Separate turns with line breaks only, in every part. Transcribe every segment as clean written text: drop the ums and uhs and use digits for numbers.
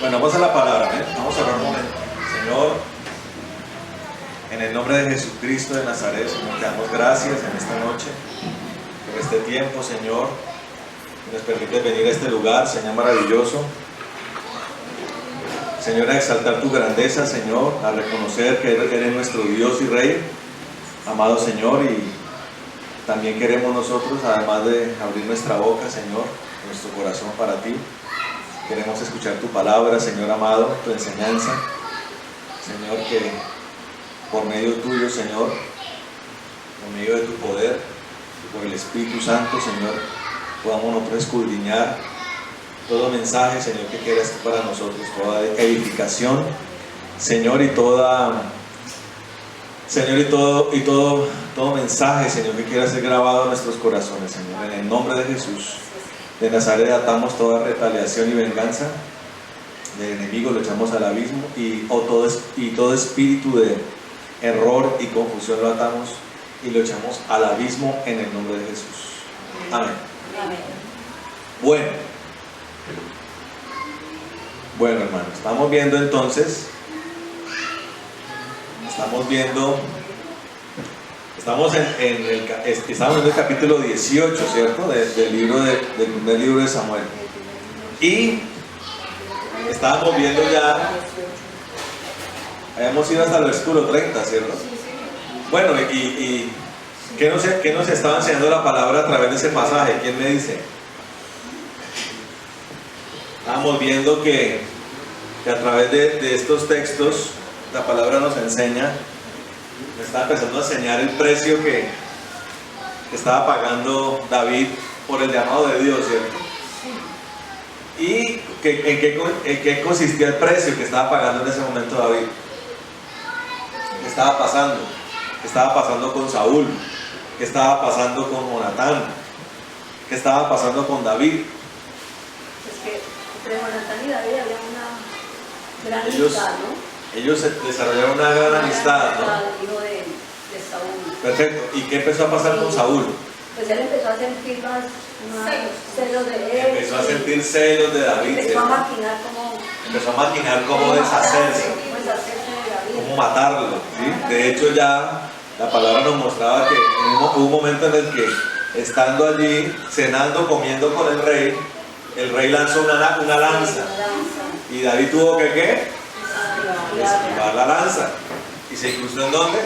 Bueno, vamos a la palabra, ¿eh? Vamos a orar un momento. Señor, en el nombre de Jesucristo de Nazaret, Señor, te damos gracias en esta noche, por este tiempo, Señor, que nos permite venir a este lugar, Señor maravilloso. Señor, a exaltar tu grandeza, Señor, a reconocer que eres nuestro Dios y Rey, amado Señor, y también queremos nosotros, además de abrir nuestra boca, Señor, nuestro corazón para ti. Queremos escuchar tu palabra, Señor amado, tu enseñanza. Señor, que por medio tuyo, Señor, por medio de tu poder, y por el Espíritu Santo, Señor, podamos nosotros escudriñar todo mensaje, Señor, que quieras tú para nosotros, toda edificación, Señor, y toda... Señor, todo mensaje, Señor, que quiera ser grabado en nuestros corazones, Señor. En el nombre de Jesús de Nazaret atamos toda retaliación y venganza del enemigo, lo echamos al abismo, y todo espíritu de error y confusión lo atamos y lo echamos al abismo en el nombre de Jesús. Amén.
Amén.
Bueno, hermanos, estamos viendo entonces... Estamos en el capítulo 18, ¿cierto? Del primer libro de Samuel. Y estábamos viendo ya, habíamos ido hasta el versículo 30, ¿cierto? Bueno, y ¿qué nos estaba enseñando la palabra a través de ese pasaje? ¿Quién me dice? Estábamos viendo que a través de estos textos la palabra nos enseña, me está empezando a enseñar el precio que estaba pagando David por el llamado de Dios, ¿cierto? Y en qué consistía el precio que estaba pagando en ese momento David. ¿Qué estaba pasando? ¿Qué estaba pasando con Saúl? ¿Qué estaba pasando con Jonatán? ¿Qué estaba pasando con David?
Es que entre Jonatán y David había una gran amistad, ¿no?
Ellos desarrollaron una gran amistad, ¿no?
Hijo de Saúl.
Perfecto. ¿Y qué empezó a pasar con Saúl?
Pues él empezó a sentir más celos de él.
Empezó a sentir celos de David.
Empezó a maquinar cómo
deshacerse,
de David.
cómo matarlo, ¿sí? De hecho, ya la palabra nos mostraba que hubo un momento en el que, estando allí, cenando, comiendo con el rey lanzó una lanza. Y David tuvo que, ¿qué? Esquivar la lanza. ¿Y se incrustó en dónde?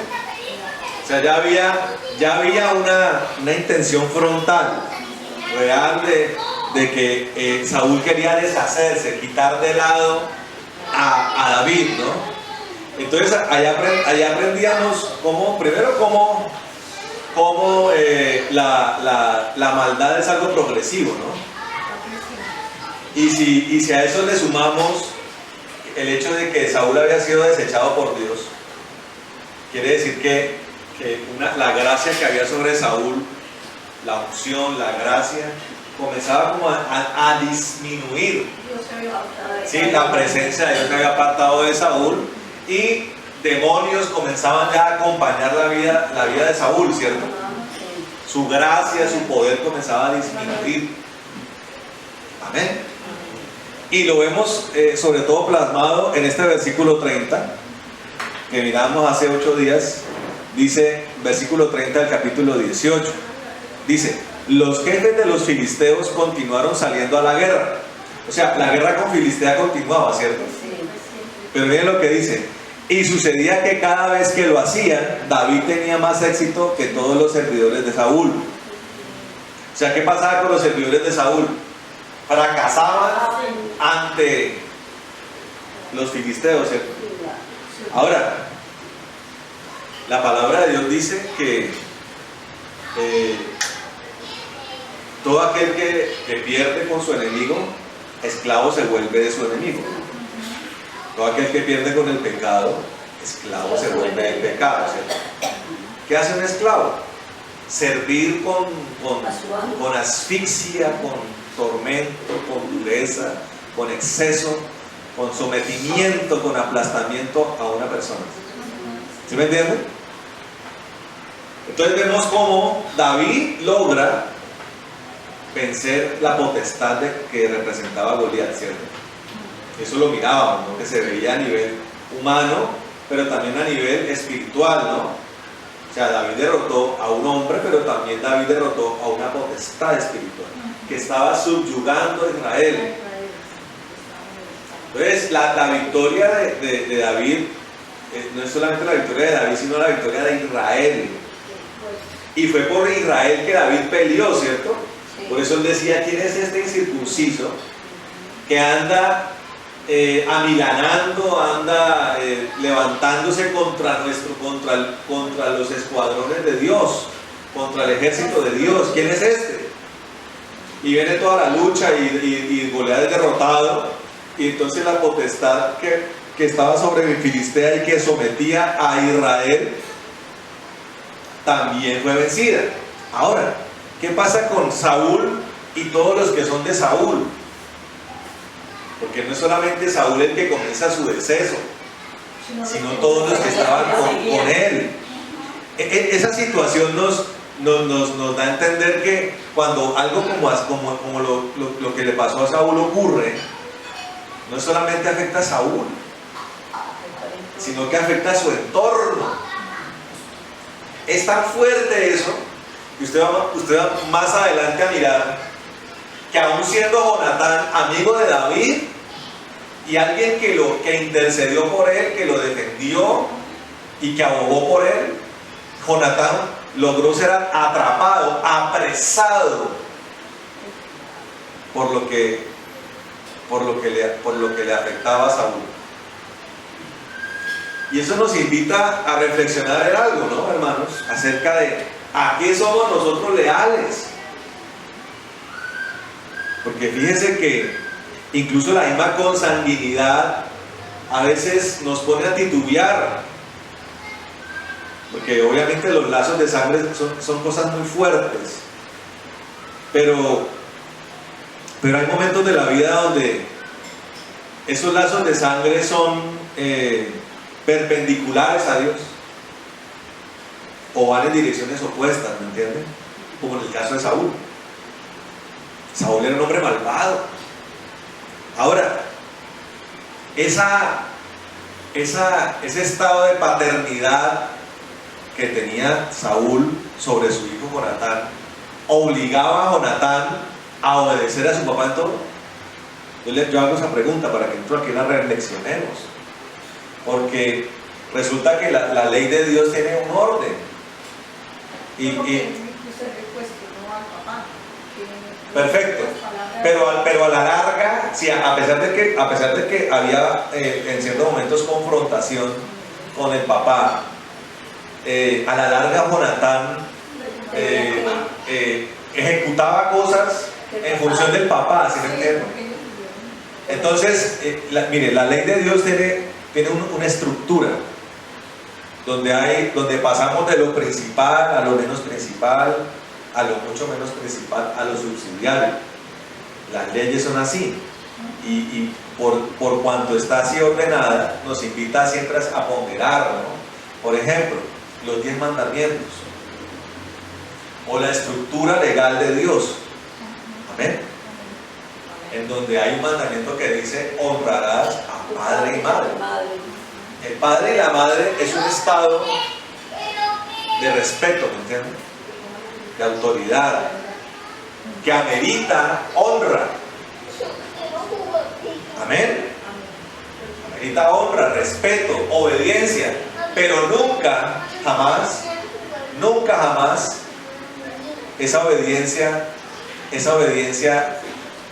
O sea, ya había una intención frontal, real, de que Saúl quería deshacerse, quitar de lado a David, ¿no? Entonces, allá aprendíamos primero cómo la maldad es algo progresivo, ¿no? Y si a eso le sumamos el hecho de que Saúl había sido desechado por Dios, quiere decir que la gracia que había sobre Saúl, la unción, la gracia, comenzaba como a disminuir. Sí, la presencia de Dios se había apartado de Saúl y demonios comenzaban ya a acompañar la vida de Saúl, ¿cierto? Su gracia, su poder comenzaba a disminuir. Amén. Y lo vemos sobre todo plasmado en este versículo 30 que miramos hace 8 días. Dice, versículo 30 del capítulo 18, dice: los jefes de los filisteos continuaron saliendo a la guerra. O sea, la guerra con Filistea continuaba, ¿cierto? Pero miren lo que dice: y sucedía que cada vez que lo hacían, David tenía más éxito que todos los servidores de Saúl. O sea, ¿qué pasaba con los servidores de Saúl? Fracasaban ante los filisteos, ¿cierto? Ahora, la palabra de Dios dice que todo aquel que pierde con su enemigo, esclavo se vuelve de su enemigo. Todo aquel que pierde con el pecado, esclavo se vuelve del pecado, ¿cierto? ¿Qué hace un esclavo? Servir con asfixia, con tormento, con dureza, con exceso, con sometimiento, con aplastamiento a una persona. ¿Sí me entienden? Entonces vemos cómo David logra vencer la potestad que representaba Goliat, ¿cierto? Eso lo mirábamos, ¿no? Que se veía a nivel humano, pero también a nivel espiritual, ¿no? O sea, David derrotó a un hombre, pero también David derrotó a una potestad espiritual que estaba subyugando a Israel. Entonces, la victoria de David no es solamente la victoria de David, sino la victoria de Israel. Y fue por Israel que David peleó, ¿cierto? Por eso él decía: ¿quién es este incircunciso que anda amilanando, anda levantándose contra los escuadrones de Dios, contra el ejército de Dios? ¿Quién es este? Y viene toda la lucha y Goliat es derrotado, y entonces la potestad que estaba sobre Filistea y que sometía a Israel también fue vencida. Ahora, ¿qué pasa con Saúl y todos los que son de Saúl? Porque no es solamente Saúl el que comienza su deceso, sino todos los que estaban con él. Esa situación nos da a entender que cuando algo como lo que le pasó a Saúl ocurre, no solamente afecta a Saúl, sino que afecta a su entorno. Es tan fuerte eso que usted va más adelante a mirar que aún siendo Jonatán amigo de David y alguien que intercedió por él, que lo defendió y que abogó por él, Jonatán logró ser atrapado, apresado por lo que le afectaba a Saúl. Y eso nos invita a reflexionar en algo, ¿no, hermanos? Acerca de a qué somos nosotros leales. Porque fíjense que incluso la misma consanguinidad a veces nos pone a titubear. Porque obviamente los lazos de sangre son cosas muy fuertes. Pero hay momentos de la vida donde esos lazos de sangre son perpendiculares a Dios, o van en direcciones opuestas, ¿me entienden? Como en el caso de Saúl. Saúl era un hombre malvado. Ahora, ese estado de paternidad que tenía Saúl sobre su hijo Jonatán obligaba a Jonatán a obedecer a su papá en todo. Yo hago esa pregunta para que nosotros aquí la reflexionemos, porque resulta que la ley de Dios tiene un orden perfecto, pero a la larga, sí, a pesar de que había en ciertos momentos confrontación con el papá, a la larga Jonatán ejecutaba cosas en función del papá, ¿sí me entienden? Entonces, mire, la ley de Dios tiene una estructura donde pasamos de lo principal a lo menos principal, a lo mucho menos principal, a lo subsidiario. Las leyes son así, y por cuanto está así ordenada, nos invita siempre a ponderar, ¿no? Por ejemplo, los 10 mandamientos o la estructura legal de Dios. Amén. En donde hay un mandamiento que dice: honrarás a padre y madre. El padre y la madre es un estado de respeto, ¿me entienden? De autoridad, que amerita honra. Amén. Amerita honra, respeto, obediencia, pero nunca jamás esa obediencia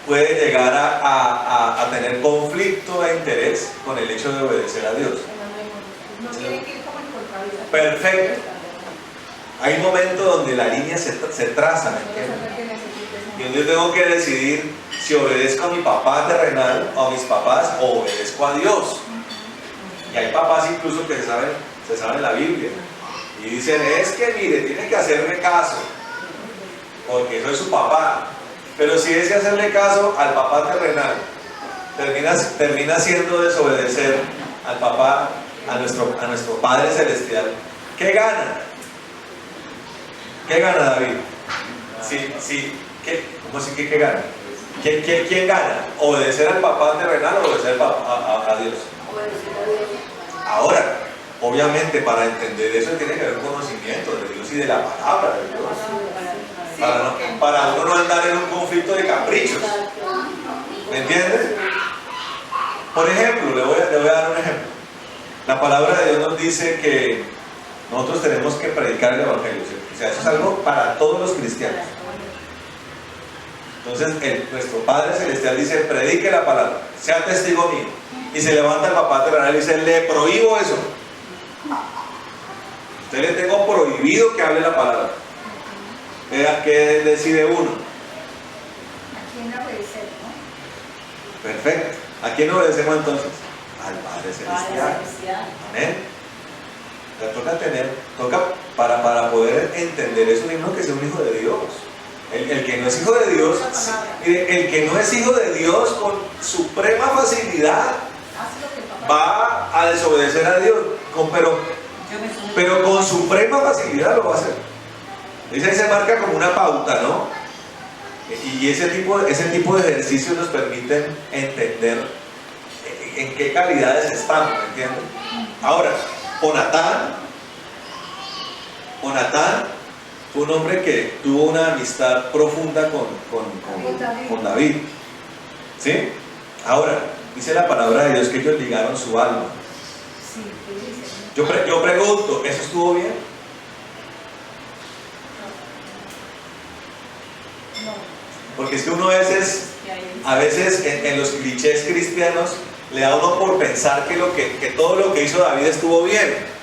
puede llegar a tener conflicto de interés con el hecho de obedecer a Dios.
No tiene que ir como en contravía.
Perfecto. Hay momentos donde la línea se traza, ¿me entiendes? Y donde yo tengo que decidir si obedezco a mi papá terrenal o a mis papás, o obedezco a Dios. Y hay papás incluso que se saben la Biblia y dicen: es que mire, tiene que hacerme caso porque soy su papá. Pero si es que hacerle caso al papá terrenal termina siendo desobedecer al papá, a nuestro Padre Celestial, ¿qué gana? ¿Qué gana David? ¿Cómo así que qué gana? ¿Quién gana? ¿Obedecer al papá terrenal o obedecer a Dios?
Obedecer a Dios.
Ahora, obviamente para entender eso tiene que haber un conocimiento de Dios y de la palabra de Dios. Para uno no andar en un conflicto de caprichos. ¿Me entiendes? Por ejemplo, le voy a dar un ejemplo. La palabra de Dios nos dice que nosotros tenemos que predicar el Evangelio. O sea, eso es algo para todos los cristianos. Entonces, nuestro Padre Celestial dice, predique la palabra, sea testigo mío. Y se levanta el papá terrenal y dice, le prohíbo eso. Usted le tengo prohibido que hable la palabra. ¿Qué decide uno?
¿A quién obedecer, no?
Perfecto. ¿A quién obedecemos entonces? Al Padre Celestial. Amén. Toca para poder entender eso mismo que sea un hijo de Dios. El que no es hijo de Dios, el que no es hijo de Dios con suprema facilidad va a desobedecer a Dios, pero con suprema facilidad lo va a hacer. Esa se marca como una pauta, ¿no? Y ese tipo de ejercicios nos permiten entender en qué calidades estamos, ¿me entienden? Ahora, Jonatán fue un hombre que tuvo una amistad profunda con David. ¿Sí? Ahora, dice la palabra de Dios que ellos ligaron su alma. Yo pregunto, ¿eso estuvo bien? Porque es que uno a veces en los clichés cristianos le da uno por pensar que todo lo que hizo David estuvo bien.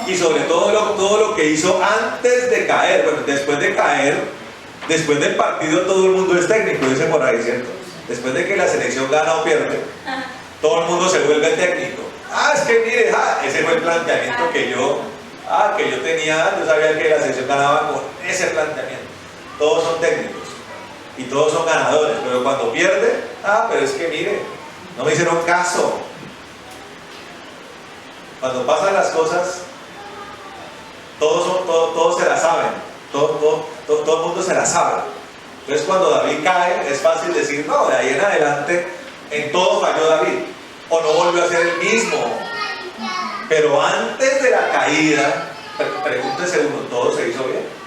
Y sobre todo lo que hizo antes de caer. Bueno, después de caer, después del partido todo el mundo es técnico, dice por ahí, ¿cierto? Después de que la selección gana o pierde, todo el mundo se vuelve técnico. Es que mire, ese fue el planteamiento que yo tenía. Yo sabía que la selección ganaba con ese planteamiento. Todos son técnicos y todos son ganadores, pero cuando pierde, pero es que mire, no me hicieron caso. Cuando pasan las cosas, todos se la saben, todo el mundo se la sabe. Entonces cuando David cae, es fácil decir, no, de ahí en adelante en todo falló David, o no volvió a ser el mismo. Pero antes de la caída, pregúntese uno, ¿todo se hizo bien?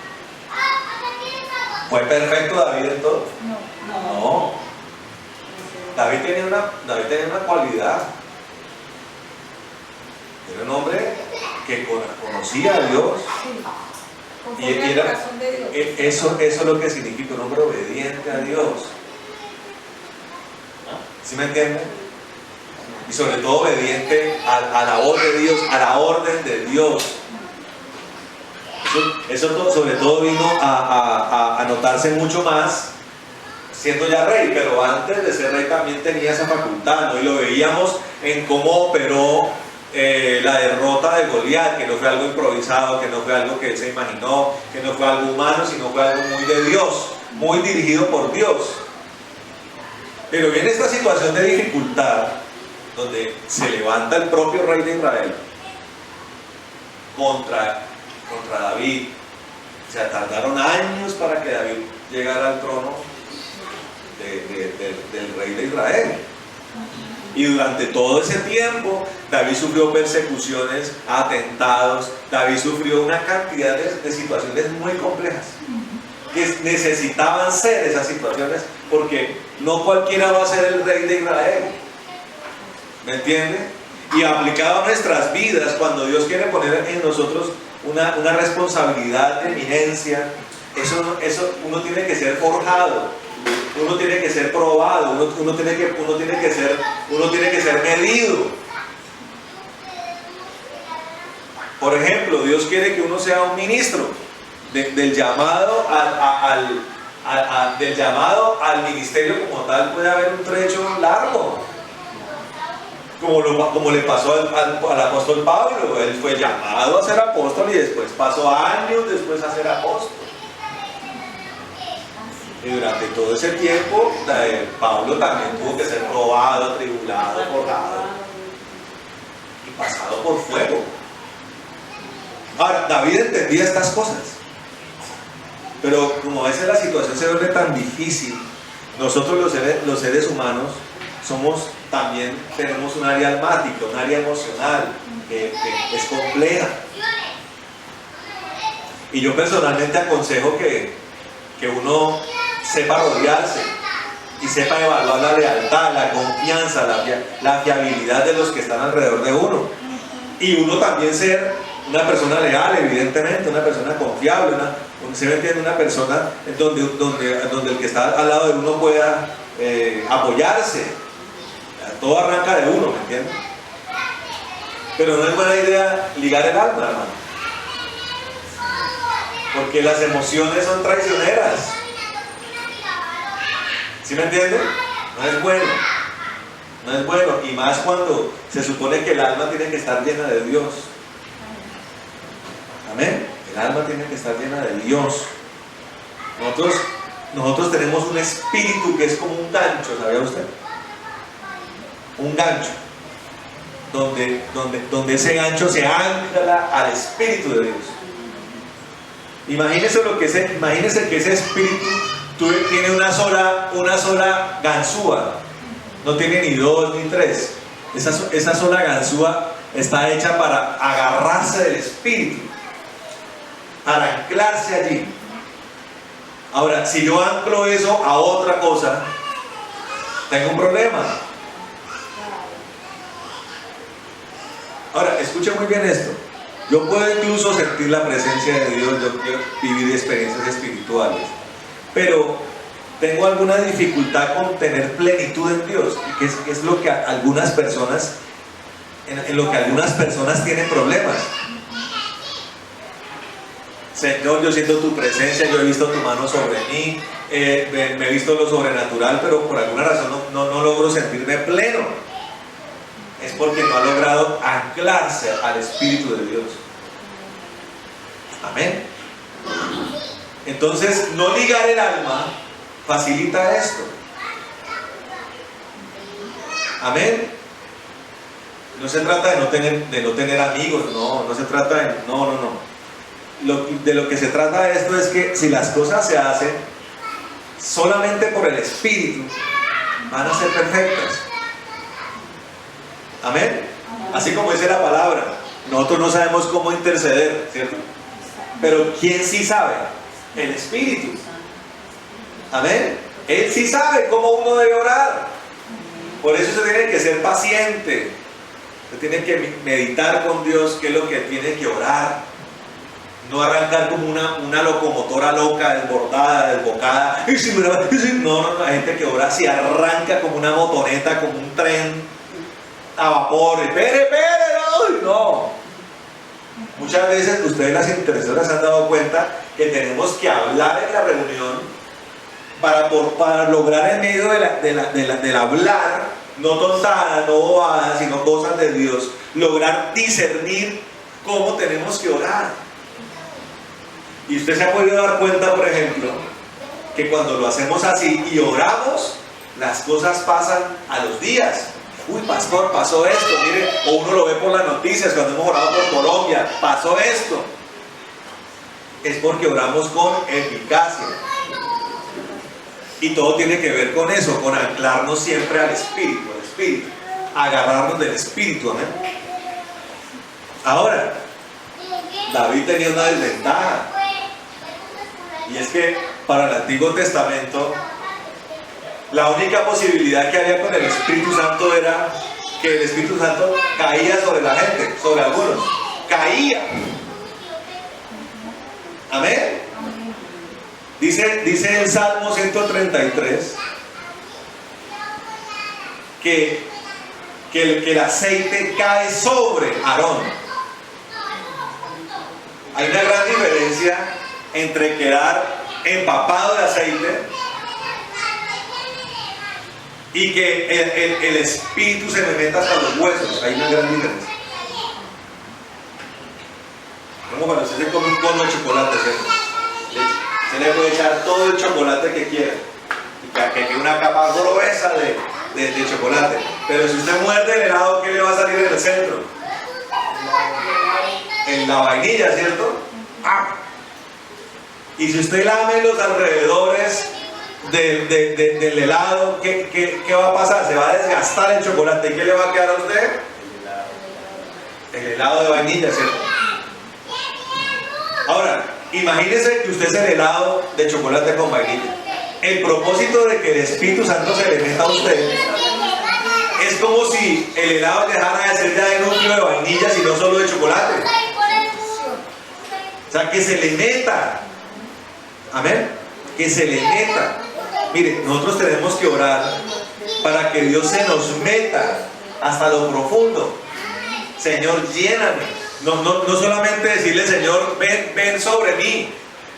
¿Fue perfecto David en todo? No. David tenía una cualidad. Era un hombre que conocía a Dios. Y era, eso es lo que significa un hombre obediente a Dios. ¿Sí me entienden? Y sobre todo obediente a la voz de Dios, a la orden de Dios. Eso sobre todo vino a notarse mucho más siendo ya rey, pero antes de ser rey también tenía esa facultad, ¿no? Y lo veíamos en cómo operó la derrota de Goliat, que no fue algo improvisado, que no fue algo que él se imaginó, que no fue algo humano, sino fue algo muy de Dios, muy dirigido por Dios. Pero viene esta situación de dificultad, donde se levanta el propio rey de Israel contra David. O sea, tardaron años para que David llegara al trono del rey de Israel. Y durante todo ese tiempo David sufrió persecuciones, atentados. David sufrió una cantidad de situaciones muy complejas que necesitaban ser esas situaciones, porque no cualquiera va a ser el rey de Israel. ¿Me entiende? Y aplicado a nuestras vidas, cuando Dios quiere poner en nosotros una responsabilidad de eminencia, eso uno tiene que ser forjado, uno tiene que ser probado, uno tiene que ser medido. Por ejemplo, Dios quiere que uno sea un ministro del llamado al ministerio como tal. Puede haber un trecho largo, como le pasó al apóstol Pablo. Él fue llamado a ser apóstol y después pasó años después a ser apóstol. Y durante todo ese tiempo, Pablo también tuvo que ser probado, atribulado, forjado y pasado por fuego. Ahora, David entendía estas cosas, pero como a veces la situación se vuelve tan difícil nosotros los seres humanos también tenemos un área almática, un área emocional que es compleja. Y yo personalmente aconsejo que uno sepa rodearse y sepa evaluar la lealtad, la confianza, la fiabilidad de los que están alrededor de uno. Y uno también ser una persona leal, evidentemente, una persona confiable, se me entiende, una persona donde el que está al lado de uno pueda apoyarse. Todo arranca de uno, ¿me entiendes? Pero no es buena idea ligar el alma, hermano. Porque las emociones son traicioneras. ¿Sí me entienden? No es bueno. No es bueno. Y más cuando se supone que el alma tiene que estar llena de Dios. Amén. El alma tiene que estar llena de Dios. Nosotros tenemos un espíritu que es como un gancho, ¿sabía usted? Un gancho. Donde ese gancho se ancla al espíritu de Dios. Imagínese que ese espíritu tiene una sola ganzúa, no tiene ni dos ni tres. Esa sola ganzúa está hecha para agarrarse del espíritu, para anclarse allí. Ahora, si yo anclo eso a otra cosa, tengo un problema. Ahora, escuche muy bien esto. Yo puedo incluso sentir la presencia de Dios, yo quiero vivir experiencias espirituales, pero tengo alguna dificultad con tener plenitud en Dios, que es lo que algunas personas, en lo que algunas personas tienen problemas. Señor, yo siento tu presencia, yo he visto tu mano sobre mí, me he visto lo sobrenatural, pero por alguna razón no logro sentirme pleno. Es porque no ha logrado anclarse al Espíritu de Dios. Amén. Entonces, no ligar el alma facilita esto. Amén. No se trata de no tener amigos, no se trata de... No. De lo que se trata de esto es que si las cosas se hacen solamente por el Espíritu, van a ser perfectas. Amén. Así como dice la palabra, nosotros no sabemos cómo interceder, ¿cierto? Pero ¿quién sí sabe? El Espíritu. Amén. Él sí sabe cómo uno debe orar. Por eso se tiene que ser paciente. Se tiene que meditar con Dios qué es lo que tiene que orar. No arrancar como una locomotora loca, desbordada, desbocada. No, la gente que ora sí arranca como una motoneta, como un tren a vapor. Espere, no. Muchas veces ustedes, las intercesoras, se han dado cuenta que tenemos que hablar en la reunión para lograr en medio del hablar, no tontadas, no bobadas, sino cosas de Dios, lograr discernir cómo tenemos que orar. Y usted se ha podido dar cuenta, por ejemplo, que cuando lo hacemos así y oramos, las cosas pasan a los días. Uy, pastor, pasó esto, mire, o uno lo ve por las noticias cuando hemos orado por Colombia, pasó esto. Es porque oramos con eficacia. Y todo tiene que ver con eso, con anclarnos siempre al Espíritu, agarrarnos del Espíritu, amén. Ahora, David tenía una desventaja, y es que para el Antiguo Testamento la única posibilidad que había con el Espíritu Santo era que el Espíritu Santo caía sobre la gente, sobre algunos, caía. Amén. Dice el Salmo 133 que el aceite cae sobre Aarón. Hay una gran diferencia entre quedar empapado de aceite y que el espíritu se me meta hasta los huesos. Hay una gran diferencia. Como cuando usted se come un cono de chocolate, ¿cierto? Se le puede echar todo el chocolate que quiera, que quede una capa gruesa de chocolate. Pero si usted muerde el helado, ¿qué le va a salir en el centro? En la vainilla, ¿cierto? Y si usted lame los alrededores del helado, ¿qué va a pasar? Se va a desgastar el chocolate. ¿Y qué le va a quedar a usted? El helado de vainilla, ¿cierto? Ahora, imagínese que usted es el helado de chocolate con vainilla. El propósito de que el Espíritu Santo se le meta a usted es como si el helado dejara de ser ya de núcleo de vainilla, sino solo de chocolate. O sea, que se le meta. Amén. Que se le meta. Mire, nosotros tenemos que orar para que Dios se nos meta hasta lo profundo. Señor, lléname. No solamente decirle, Señor, ven sobre mí,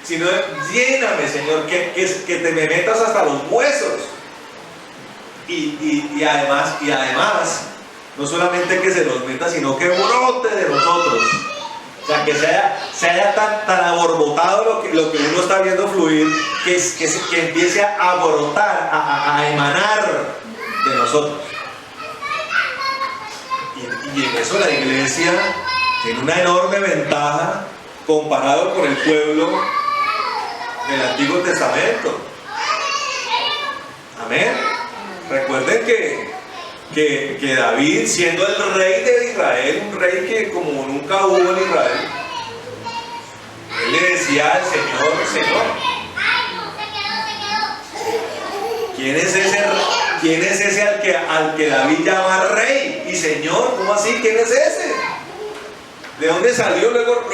sino lléname, Señor, que te me metas hasta los huesos. Y además, no solamente que se nos meta, sino que brote de nosotros. O sea, que se haya tan aborbotado lo que uno está viendo fluir, que empiece a brotar, a emanar de nosotros. Y en eso la iglesia tiene una enorme ventaja comparado con el pueblo del Antiguo Testamento. Amén. Recuerden que David, siendo el rey de Israel, un rey que como nunca hubo en Israel, él le decía al Señor, Señor, ¿quién es ese al que David llama rey? Y Señor, ¿cómo así? ¿Quién es ese? ¿De dónde salió? Luego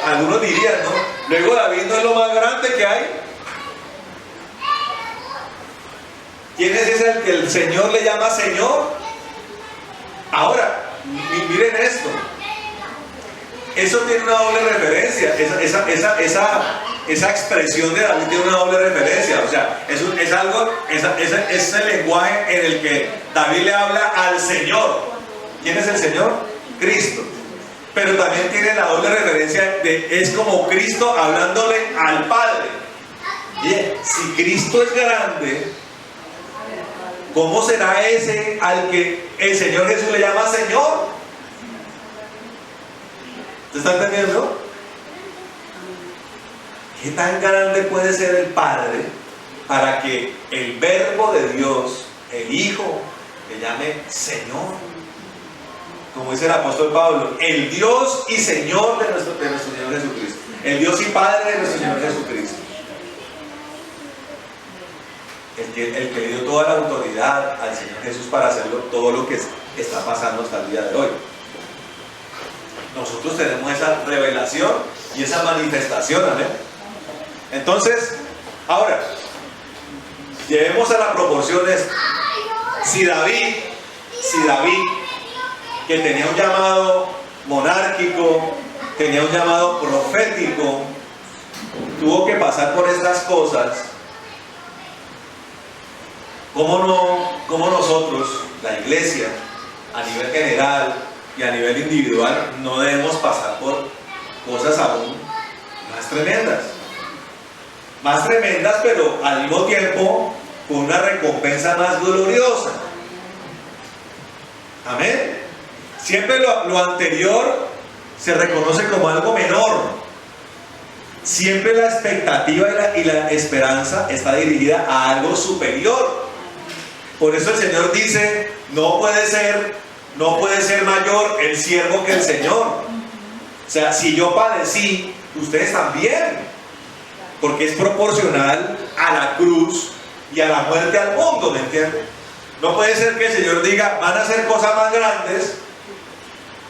algunos dirían, ¿no? Luego David no es lo más grande que hay. ¿Quién es ese al que el Señor le llama Señor? Ahora, miren esto. Eso tiene una doble referencia. Esa expresión de David tiene una doble referencia. O sea, es el lenguaje en el que David le habla al Señor. ¿Quién es el Señor? Cristo. Pero también tiene la doble referencia es como Cristo hablándole al Padre. Bien, si Cristo es grande, ¿cómo será ese al que el Señor Jesús le llama Señor? ¿Se está entendiendo? ¿Qué tan grande puede ser el Padre para que el Verbo de Dios, el Hijo, le llame Señor? Como dice el apóstol Pablo, el Dios y Señor de nuestro Señor Jesucristo. El Dios y Padre de nuestro Señor Jesucristo. El que le dio toda la autoridad al Señor Jesús para hacerlo todo lo que está pasando hasta el día de hoy. Nosotros tenemos esa revelación y esa manifestación, ¿amén? Entonces, ahora, llevemos a la proporción esto. Si David, que tenía un llamado monárquico, tenía un llamado profético, tuvo que pasar por estas cosas, ¿cómo nosotros, la iglesia, a nivel general y a nivel individual, no debemos pasar por cosas aún más tremendas? Más tremendas, pero al mismo tiempo con una recompensa más gloriosa. Amén. Siempre lo anterior se reconoce como algo menor. Siempre la expectativa y la esperanza está dirigida a algo superior. Por eso el Señor dice, no puede ser mayor el siervo que el Señor. O sea, si yo padecí, ustedes también. Porque es proporcional a la cruz y a la muerte al mundo, ¿me entienden? No puede ser que el Señor diga, van a hacer cosas más grandes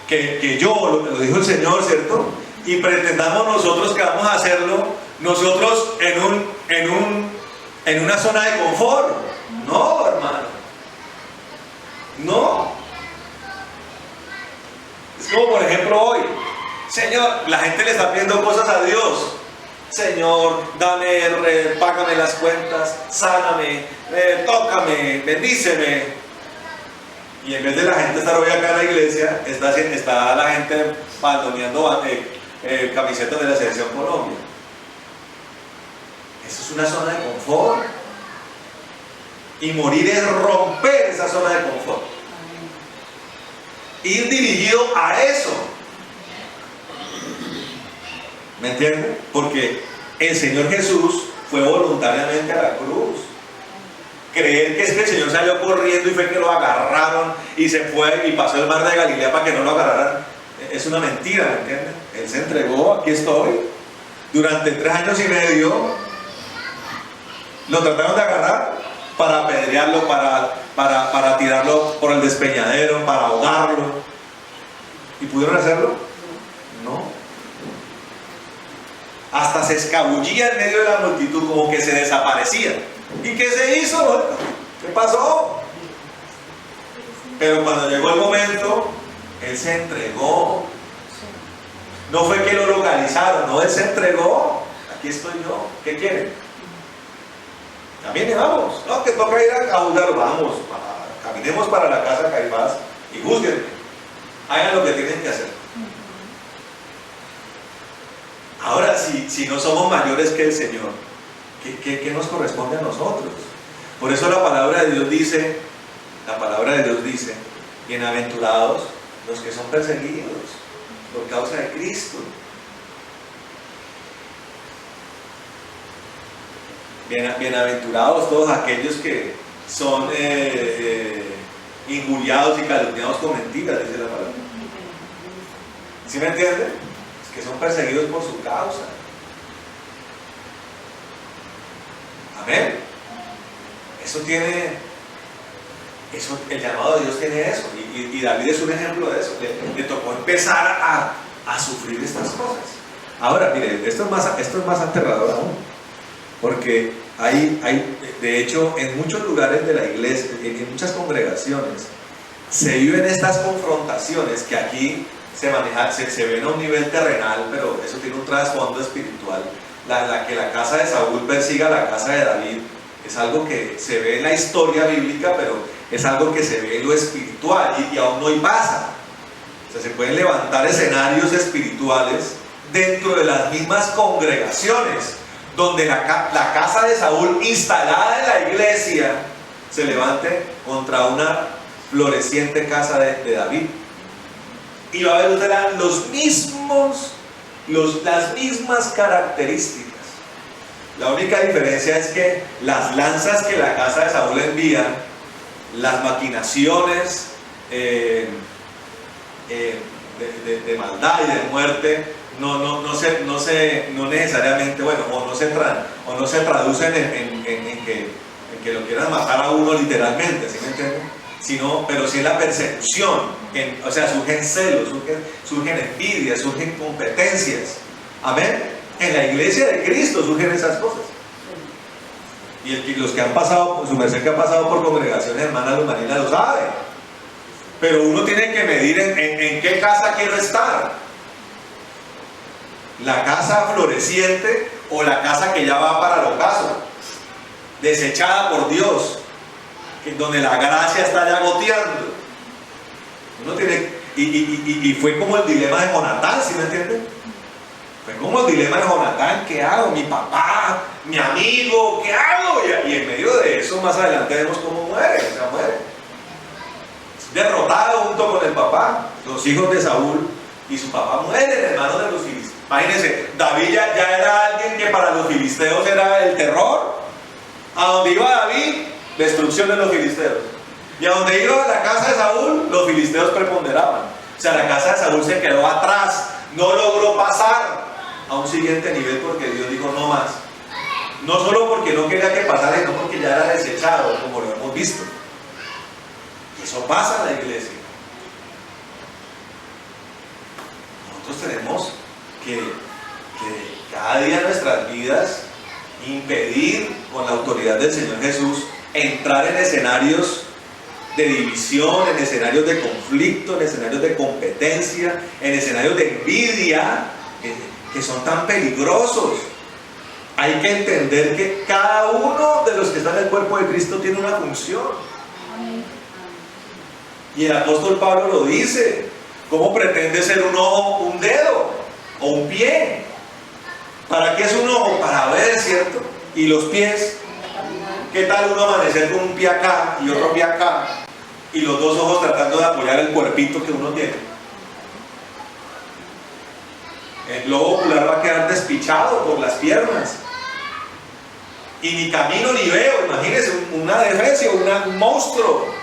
que yo, lo dijo el Señor, ¿cierto? Y pretendamos nosotros que vamos a hacerlo, nosotros en una zona de confort. No, hermano. No. Es como por ejemplo hoy. Señor, la gente le está pidiendo cosas a Dios. Señor, dame, págame las cuentas, sáname, tócame, bendíceme. Y en vez de la gente estar hoy acá en la iglesia, está la gente baldoneando camisetas de la Selección Colombia. Eso es una zona de confort. Y morir es romper esa zona de confort. Ir dirigido a eso. ¿Me entienden? Porque el Señor Jesús fue voluntariamente a la cruz. creer que es que el Señor salió corriendo y fue que lo agarraron y se fue y pasó el mar de Galilea para que no lo agarraran, es una mentira, ¿me entienden? Él se entregó, aquí estoy, durante 3 años y medio, lo trataron de agarrar para apedrearlo, para tirarlo por el despeñadero, para ahogarlo, ¿y pudieron hacerlo? No. Hasta se escabullía en medio de la multitud, como que se desaparecía. ¿Y qué se hizo? ¿Qué pasó? Pero cuando llegó el momento, él se entregó. No fue que lo localizaron, no, él se entregó. Aquí estoy yo. ¿Qué quieren? También vamos. No, que toca ir a juzgar. Vamos, caminemos para la casa de Caifás y juzguenme. Hagan lo que tienen que hacer. Ahora, si no somos mayores que el Señor, ¿qué nos corresponde a nosotros? Por eso la palabra de Dios dice, bienaventurados los que son perseguidos por causa de Cristo. Bienaventurados todos aquellos que son injuriados y calumniados con mentiras, dice la palabra. ¿Sí me entienden? Que son perseguidos por su causa. Amén. El llamado de Dios tiene eso, y David es un ejemplo de eso. Le tocó empezar a sufrir estas cosas. Ahora, mire, esto es más aterrador aún, porque de hecho, en muchos lugares de la iglesia, en muchas congregaciones, se viven estas confrontaciones que aquí se ven a un nivel terrenal, pero eso tiene un trasfondo espiritual. Que la casa de Saúl persiga a la casa de David es algo que se ve en la historia bíblica, pero es algo que se ve en lo espiritual y aún hoy pasa. O sea, se pueden levantar escenarios espirituales dentro de las mismas congregaciones, donde la casa de Saúl, instalada en la iglesia, se levante contra una floreciente casa de David. Y va a haber las mismas características. La única diferencia es que las lanzas que la casa de Saúl envía, las maquinaciones de maldad y de muerte, no necesariamente, bueno, o no se traducen en que lo quieran matar a uno literalmente, ¿sí me entienden? Pero sí en la persecución, o sea, surgen celos, surgen envidias, surgen competencias. Amén. En la iglesia de Cristo surgen esas cosas. Y los que han pasado, su merced que ha pasado por congregaciones hermanas Lumanina lo sabe. Pero uno tiene que medir en qué casa quiero estar. La casa floreciente o la casa que ya va para el ocaso, desechada por Dios, donde la gracia está ya goteando. Uno tiene, y fue como el dilema de Jonatán, ¿sí me entienden? Fue como el dilema de Jonatán: ¿qué hago? Mi papá, mi amigo, ¿qué hago? Y en medio de eso, más adelante vemos cómo muere, o sea, muere derrotado junto con el papá. Los hijos de Saúl y su papá mueren en manos de los filisteos. Imagínense, David ya era alguien que para los filisteos era el terror. A donde iba David, destrucción de los filisteos. Y a donde iba la casa de Saúl, los filisteos preponderaban. O sea, la casa de Saúl se quedó atrás, no logró pasar a un siguiente nivel porque Dios dijo no más. No solo porque no quería que pasara, sino porque ya era desechado, como lo hemos visto. Y eso pasa en la iglesia. Nosotros tenemos que cada día en nuestras vidas impedir con la autoridad del Señor Jesús entrar en escenarios de división, en escenarios de conflicto, en escenarios de competencia, en escenarios de envidia que son tan peligrosos. Hay que entender que cada uno de los que están en el cuerpo de Cristo tiene una función. Y el apóstol Pablo lo dice: ¿cómo pretende ser un ojo, un dedo o un pie? ¿Para qué es un ojo? Para ver, ¿cierto? Y los pies, ¿qué tal uno amanecer con un pie acá y otro pie acá? Y los dos ojos tratando de apoyar el cuerpito que uno tiene. El globo ocular va a quedar despichado por las piernas. y ni camino ni veo. Imagínense una defecio, un monstruo.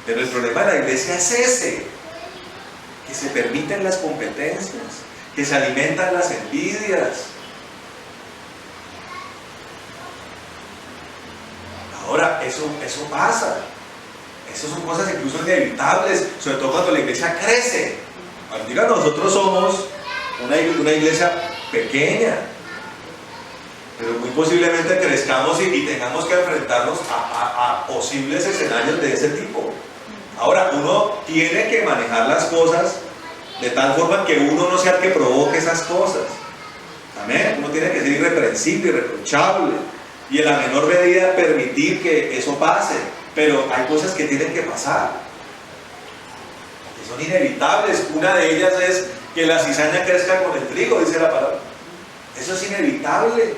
Pero el problema de la iglesia es ese, que se permiten las competencias, que se alimentan las envidias. Ahora, eso pasa. Esas son cosas incluso inevitables, sobre todo cuando la iglesia crece. Ahorita nosotros somos una iglesia pequeña, pero muy posiblemente crezcamos y tengamos que enfrentarnos a posibles escenarios de ese tipo. Ahora, uno tiene que manejar las cosas de tal forma que uno no sea el que provoque esas cosas. Amén. Uno tiene que ser irreprensible, irreprochable, y en la menor medida permitir que eso pase. Pero hay cosas que tienen que pasar, que son inevitables. Una de ellas es que la cizaña crezca con el trigo, dice la palabra. Eso es inevitable.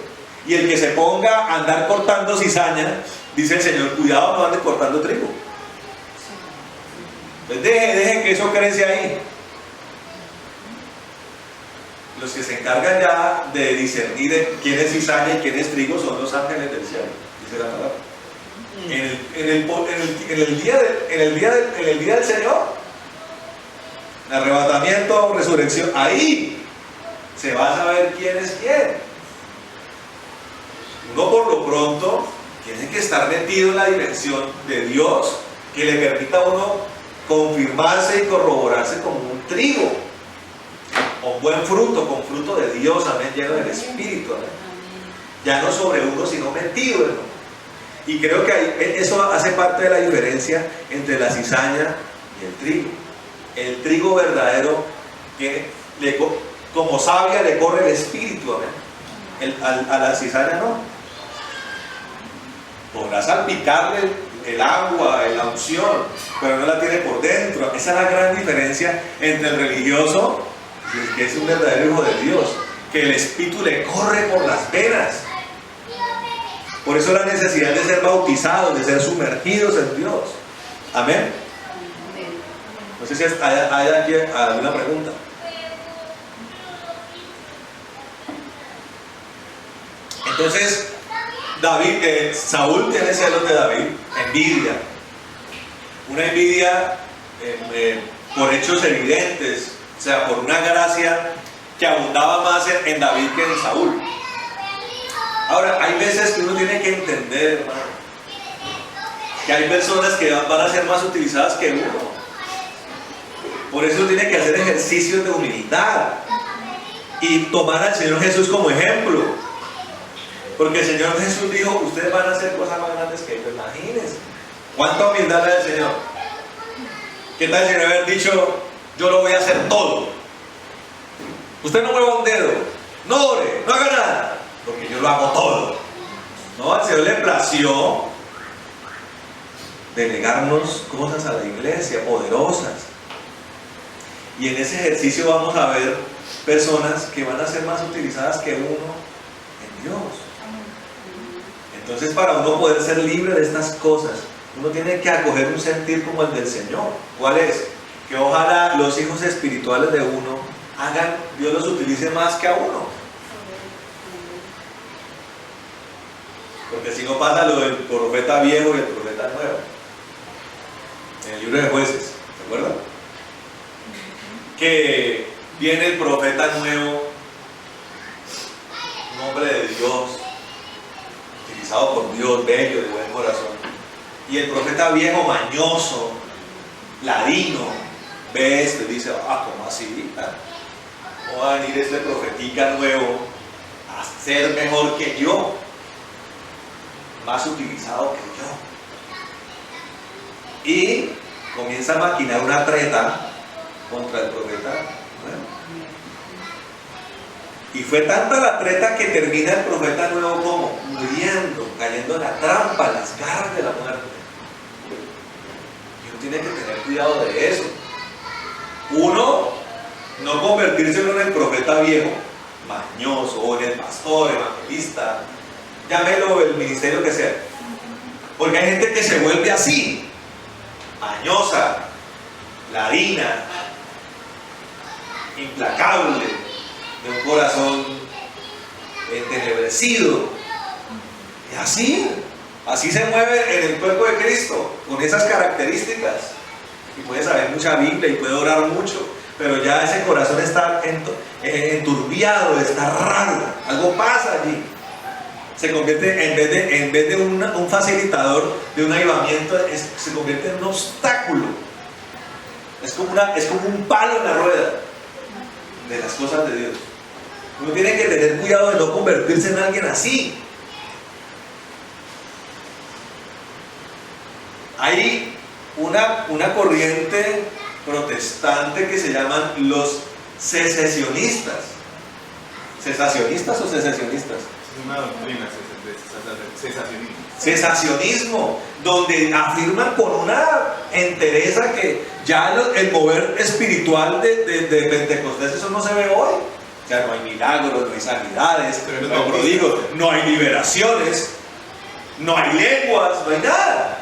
Y el que se ponga a andar cortando cizaña, dice el Señor, cuidado, no ande cortando trigo. Entonces deje que eso crece ahí. Los que se encargan ya de discernir quién es cizaña y quién es trigo son los ángeles del cielo, dice la palabra. En el día del Señor, el arrebatamiento, resurrección, ahí se va a saber quién es quién. Uno por lo pronto tiene que estar metido en la dimensión de Dios, que le permita a uno confirmarse y corroborarse como un trigo, con buen fruto, con fruto de Dios, amén, lleno del Espíritu, amén. Ya no sobre uno, sino metido en uno. Y creo que eso hace parte de la diferencia entre la cizaña y el trigo. El trigo verdadero, que como savia le corre el espíritu, amén. A la cizaña no. Podrá salpicarle el agua, la unción, pero no la tiene por dentro. Esa es la gran diferencia entre el religioso, que es un verdadero hijo de Dios, que el espíritu le corre por las venas. Por eso la necesidad de ser bautizados, de ser sumergidos en Dios. Amén. No sé si hay aquí alguna pregunta. Entonces, Saúl tiene celos de David, envidia. Una envidia por hechos evidentes, o sea, por una gracia que abundaba más en David que en Saúl. Ahora, hay veces que uno tiene que entender, hermano, que hay personas que van a ser más utilizadas que uno. Por eso tiene que hacer ejercicios de humildad y tomar al Señor Jesús como ejemplo. Porque el Señor Jesús dijo, ustedes van a hacer cosas más grandes que ellos. Imagínense. ¿Cuánta humildad da el Señor? ¿Qué tal el Señor haber dicho, yo lo voy a hacer todo? Usted no mueva un dedo, no ore, no haga nada, porque yo lo hago todo. No, al Señor le plació delegarnos cosas a la iglesia, poderosas. Y en ese ejercicio vamos a ver personas que van a ser más utilizadas que uno en Dios. Entonces, para uno poder ser libre de estas cosas, uno tiene que acoger un sentir como el del Señor. ¿Cuál es? Que ojalá los hijos espirituales de uno Dios los utilice más que a uno. Porque si no pasa lo del profeta viejo y el profeta nuevo. En el libro de Jueces, ¿se acuerdan? Que viene el profeta nuevo, un hombre de Dios, utilizado por Dios, bello, de buen corazón. Y el profeta viejo, mañoso, ladino, ve esto y dice, ¿cómo así? ¿Cómo va a venir este profetica nuevo a ser mejor que yo? Más utilizado que yo. Y comienza a maquinar una treta contra el profeta nuevo. Y fue tanta la treta que termina el profeta nuevo como muriendo, cayendo en la trampa, en las garras de la muerte. Y uno tiene que tener cuidado de eso. Uno, no convertirse en el profeta viejo, mañoso, o en el pastor, evangelista, llámelo el ministerio que sea. Porque hay gente que se vuelve así, mañosa, ladina, implacable, de un corazón entenebrecido. Y así se mueve en el cuerpo de Cristo, con esas características. Y puede saber mucha Biblia y puede orar mucho, pero ya ese corazón está enturbiado, está raro, algo pasa allí. Se convierte, en vez de un facilitador de un avivamiento, se convierte en un obstáculo. Es como un palo en la rueda de las cosas de Dios. Uno tiene que tener cuidado de no convertirse en alguien así. Hay una corriente protestante que se llaman los secesionistas. ¿Cesacionistas o secesionistas?
Es una doctrina de cesacionismo.
Cesacionismo, donde afirman con una entereza que ya el mover espiritual de Pentecostés, eso no se ve hoy. O sea, no hay milagros, no hay sanidades, no hay prodigios, no hay liberaciones, no hay lenguas, no hay nada.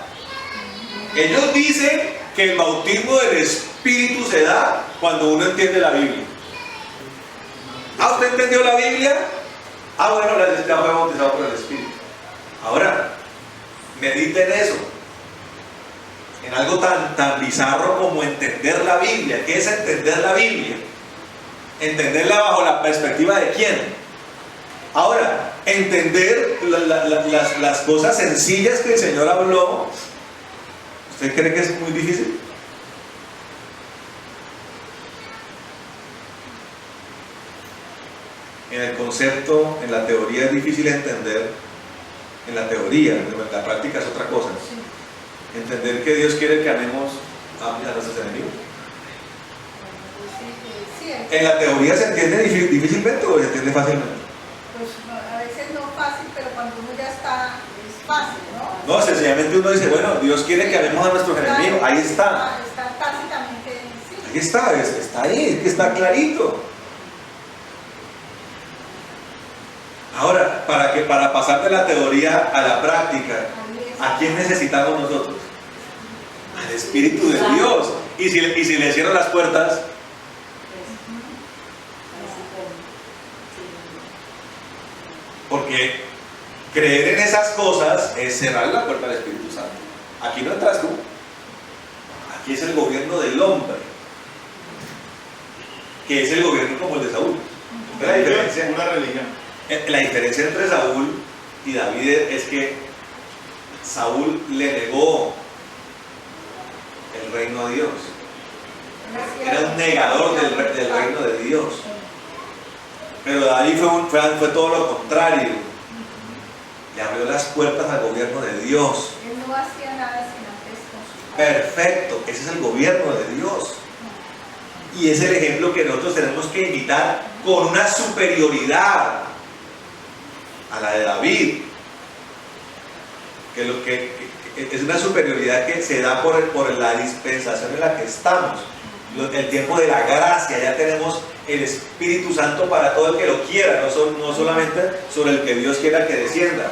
Ellos dicen que el bautismo del Espíritu se da cuando uno entiende la Biblia. ¿Ah, usted entendió la Biblia? Ah, bueno, ya fue bautizado por el Espíritu. Ahora, medite en eso, en algo tan bizarro como entender la Biblia. ¿Qué es entender la Biblia? Entenderla bajo la perspectiva de quién. Ahora, entender las cosas sencillas que el Señor habló, ¿usted cree que es muy difícil? En el concepto, en la teoría es difícil entender. En la teoría, en la práctica es otra cosa. Entender que Dios quiere que amemos a nuestros enemigos. En la teoría se entiende difícilmente o se entiende fácilmente.
Pues a veces no fácil, pero cuando uno ya está, es fácil, ¿no?
No, sencillamente uno dice, bueno, Dios quiere que amemos a nuestros enemigos. Ahí está.
Está tácitamente, sí.
Ahí está ahí, que está clarito. Ahora, para pasar de la teoría a la práctica, ¿a quién necesitamos nosotros? Al Espíritu de Dios. Y si le cierran las puertas, porque creer en esas cosas es cerrar la puerta al Espíritu Santo. Aquí no entras tú. Aquí es el gobierno del hombre, que es el gobierno como el de Saúl. La diferencia,
una religión.
La diferencia entre Saúl y David es que Saúl le negó el reino a Dios. Era un negador del reino de Dios. Pero David fue todo lo contrario. Le abrió las puertas al gobierno de Dios.
Él no hacía nada sin antes con su padre.
Perfecto, ese es el gobierno de Dios. Y es el ejemplo que nosotros tenemos que imitar con una superioridad a la de David. Que es una superioridad que se da por la dispensación en la que estamos. El tiempo de la gracia, ya tenemos el Espíritu Santo para todo el que lo quiera, no solamente sobre el que Dios quiera que descienda.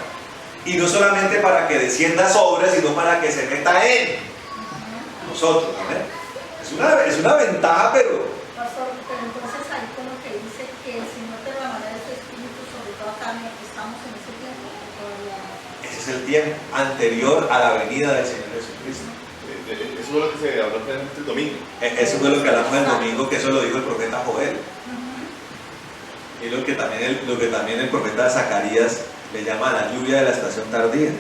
Y no solamente para que descienda sobre, sino para que se meta en nosotros. ¿Amén? Es una ventaja, pero...
Pastor, pero entonces ahí con lo que dice que el Señor derramará de su Espíritu sobre toda carne, ¿estamos en ese tiempo o todavía no?
Ese es el tiempo anterior a la venida del Señor Jesucristo.
Eso fue lo que se habló el domingo.
Eso fue lo que hablamos el domingo, que eso lo dijo el profeta Joel. Y lo que también el profeta Zacarías le llama la lluvia de la estación tardía.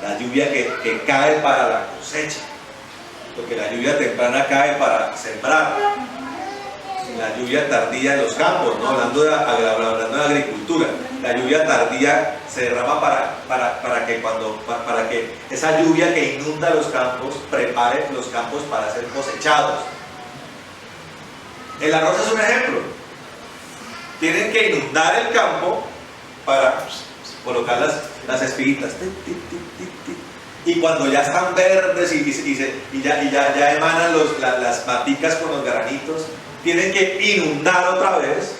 La lluvia que cae para la cosecha. Porque la lluvia temprana cae para sembrar. La lluvia tardía en los campos, ¿no? hablando de agricultura. La lluvia tardía se derrama para que esa lluvia que inunda los campos prepare los campos para ser cosechados. El arroz es un ejemplo. Tienen que inundar el campo para colocar las espiguitas. Y cuando ya están verdes y ya emanan las maticas con los granitos, tienen que inundar otra vez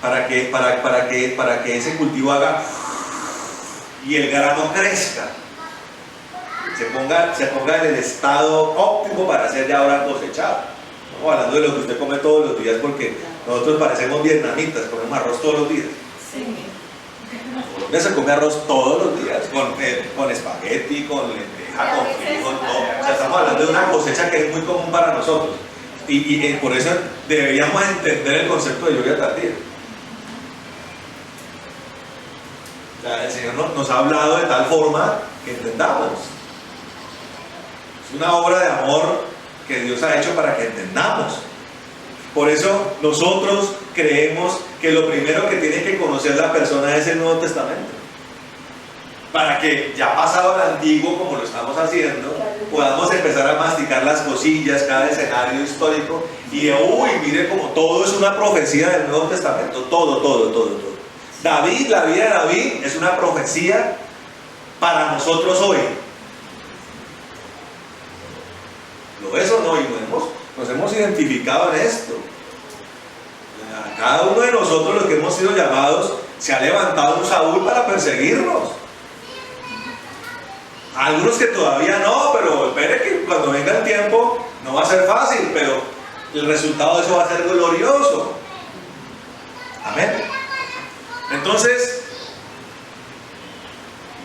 para que ese cultivo haga y el grano crezca, se ponga en el estado óptimo para ser ya ahora cosechado. Estamos hablando de lo que usted come todos los días, porque nosotros parecemos vietnamitas, comemos arroz todos los días.
Sí.
Colombia se come arroz todos los días, con espagueti, con lenteja, con frijol, todo. O sea, estamos hablando de una cosecha que es muy común para nosotros. Y por eso deberíamos entender el concepto de lluvia tardía. O sea, el Señor nos ha hablado de tal forma que entendamos. Es una obra de amor que Dios ha hecho para que entendamos. Por eso nosotros creemos que lo primero que tiene que conocer la persona es el Nuevo Testamento. Para que ya pasado el antiguo, como lo estamos haciendo, podamos empezar a masticar las cosillas, cada escenario histórico, y uy, mire como todo es una profecía del Nuevo Testamento, todo. David, la vida de David es una profecía para nosotros hoy. ¿Lo es o no? Y nos hemos identificado en esto. Cada uno de nosotros, los que hemos sido llamados, se ha levantado un Saúl para perseguirnos. Algunos que todavía no, pero espere que cuando venga el tiempo no va a ser fácil, pero el resultado de eso va a ser glorioso. Amén. Entonces,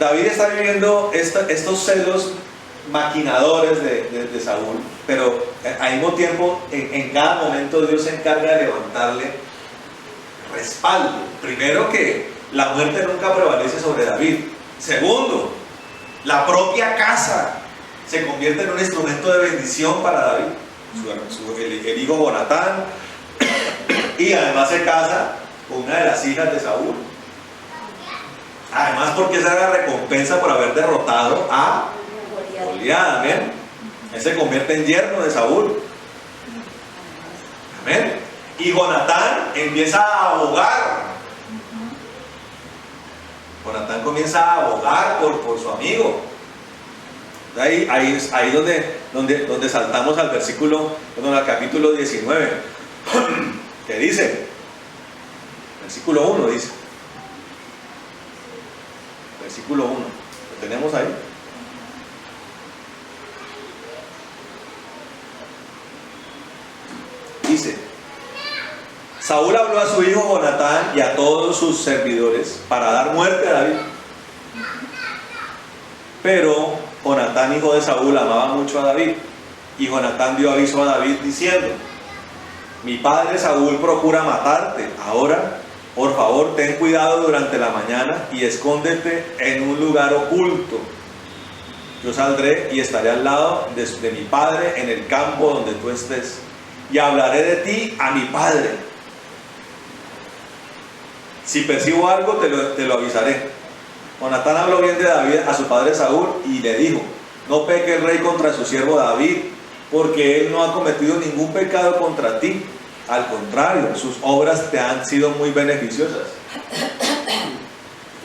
David está viviendo estos celos maquinadores de Saúl, pero al mismo tiempo, en cada momento Dios se encarga de levantarle respaldo. Primero, que la muerte nunca prevalece sobre David. Segundo, la propia casa se convierte en un instrumento de bendición para David. El hijo Jonatán, y además se casa con una de las hijas de Saúl. Además, porque esa era la recompensa por haber derrotado a Goliat. Amén. Él se convierte en yerno de Saúl. Amén. Y Jonatán empieza a abogar. Jonatán comienza a abogar por su amigo. Ahí es donde saltamos al al capítulo 19, que dice, versículo 1 dice, versículo 1, ¿lo tenemos ahí? Dice: Saúl habló a su hijo Jonatán y a todos sus servidores para dar muerte a David. Pero Jonatán, hijo de Saúl, amaba mucho a David. Y Jonatán dio aviso a David diciendo: mi padre Saúl procura matarte. Ahora, por favor, ten cuidado durante la mañana y escóndete en un lugar oculto. Yo saldré y estaré al lado de mi padre en el campo donde tú estés, y hablaré de ti a mi padre. Si percibo algo, te lo avisaré. Jonatán habló bien de David a su padre Saúl y le dijo: no peque el rey contra su siervo David, porque él no ha cometido ningún pecado contra ti. Al contrario, sus obras te han sido muy beneficiosas.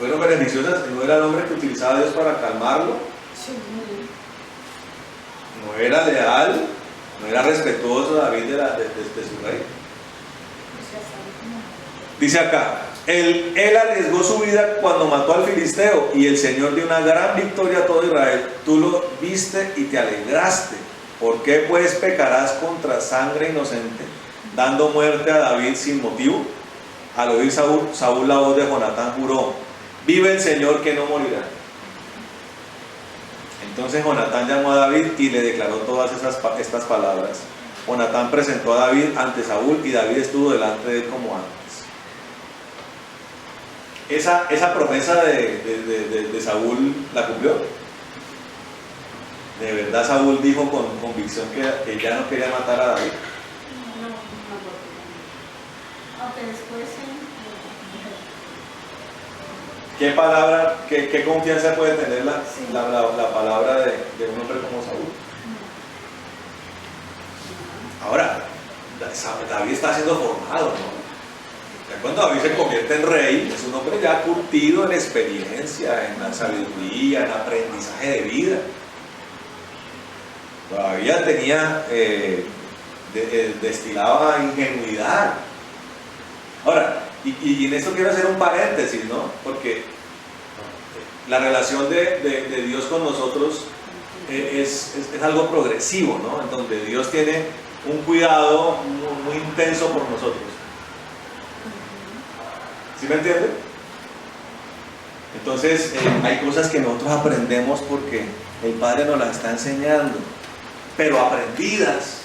¿Fueron beneficiosas? ¿No era el hombre que utilizaba a Dios para calmarlo? ¿No era leal? ¿No era respetuoso David de su rey? Dice acá: Él arriesgó su vida cuando mató al filisteo, y el Señor dio una gran victoria a todo Israel. Tú lo viste y te alegraste. ¿Por qué pues pecarás contra sangre inocente, dando muerte a David sin motivo? Al oír Saúl la voz de Jonatán, juró: vive el Señor que no morirá. Entonces Jonatán llamó a David y le declaró todas estas palabras. Jonatán presentó a David ante Saúl, y David estuvo delante de él como antes. Esa promesa de Saúl la cumplió. De verdad Saúl dijo con convicción que ya no quería matar a David.
Aunque después
¿Qué palabra, qué confianza puede tener la palabra de un hombre como Saúl? Ahora, David está siendo formado, ¿no? Cuando David se convierte en rey, es un hombre ya curtido en experiencia, en la sabiduría, en aprendizaje de vida. Todavía tenía, destilaba ingenuidad. Ahora, y en esto quiero hacer un paréntesis, ¿no? Porque la relación de Dios con nosotros es algo progresivo, ¿no? En donde Dios tiene un cuidado muy intenso por nosotros. ¿Sí me entiende? Entonces, hay cosas que nosotros aprendemos porque el Padre nos las está enseñando, pero aprendidas.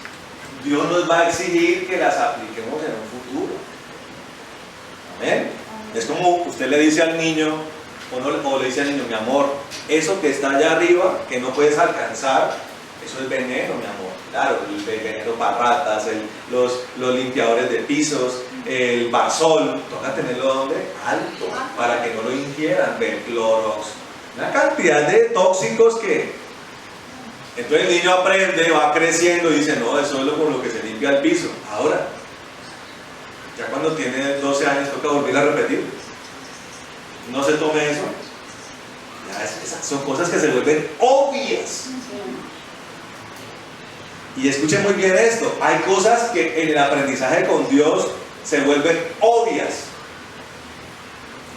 Dios nos va a exigir que las apliquemos en un futuro. Amén. Es como usted le dice al niño, o le dice al niño, mi amor, eso que está allá arriba, que no puedes alcanzar, eso es veneno, mi amor. Claro, el veneno para ratas, los limpiadores de pisos, el barzol, toca tenerlo donde alto, para que no lo ingieran, el clorox, una cantidad de tóxicos que... Entonces el niño aprende, va creciendo y dice, no, eso es con lo que se limpia el piso. Ahora, ya cuando tiene 12 años toca volver a repetir. No se tome eso. Ya esas son cosas que se vuelven obvias. Y escuchen muy bien esto, hay cosas que en el aprendizaje con Dios se vuelven obvias,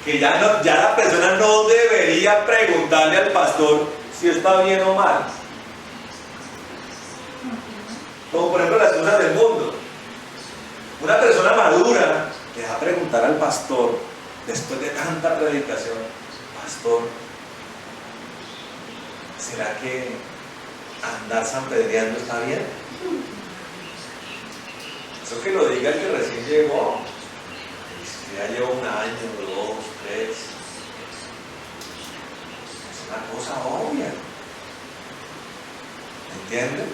que ya la persona no debería preguntarle al pastor si está bien o mal. Como por ejemplo las cosas del mundo. Una persona madura le va a preguntar al pastor, después de tanta predicación, pastor, ¿será que andar sanpedreando está bien? Eso que lo diga el que recién llegó. Si ya lleva 1 año, 2, 3. Es una cosa obvia. ¿Entienden?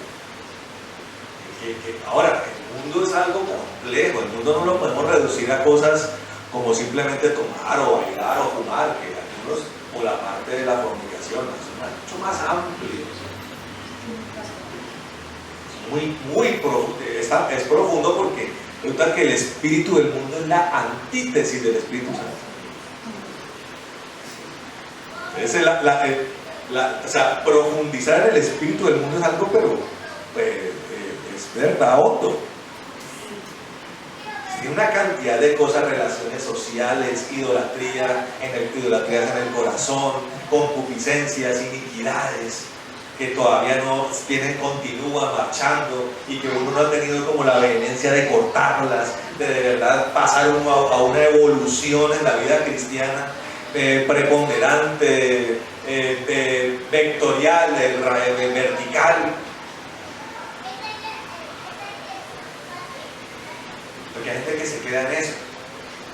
Ahora, el mundo es algo complejo. El mundo no lo podemos reducir a cosas como simplemente tomar o bailar o fumar, que algunos, o la parte de la fornicación, es mucho más amplio. Muy profundo, es profundo porque resulta que el espíritu del mundo es la antítesis del Espíritu Santo. O sea, profundizar en el espíritu del mundo es algo, pero es verdad, Otto. Tiene una cantidad de cosas, relaciones sociales, idolatrías en el corazón, concupiscencias, iniquidades, que todavía no continúan marchando y que uno no ha tenido como la vehemencia de cortarlas, de verdad pasar uno a una evolución en la vida cristiana preponderante, vectorial, vertical. Porque hay gente que se queda en eso.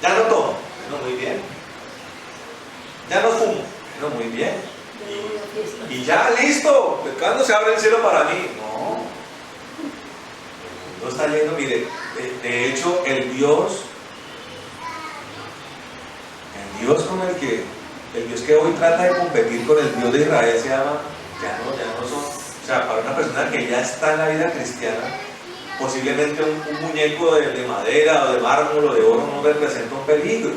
Ya no tomo, no, muy bien. Ya no fumo, no, muy bien. Y ya listo, ¿cuándo se abre el cielo para mí? No está yendo, mire, de hecho el Dios con el Dios que hoy trata de competir con el Dios de Israel se llama, ya no son, o sea, para una persona que ya está en la vida cristiana, posiblemente un muñeco de madera o de mármol o de oro no representa un peligro.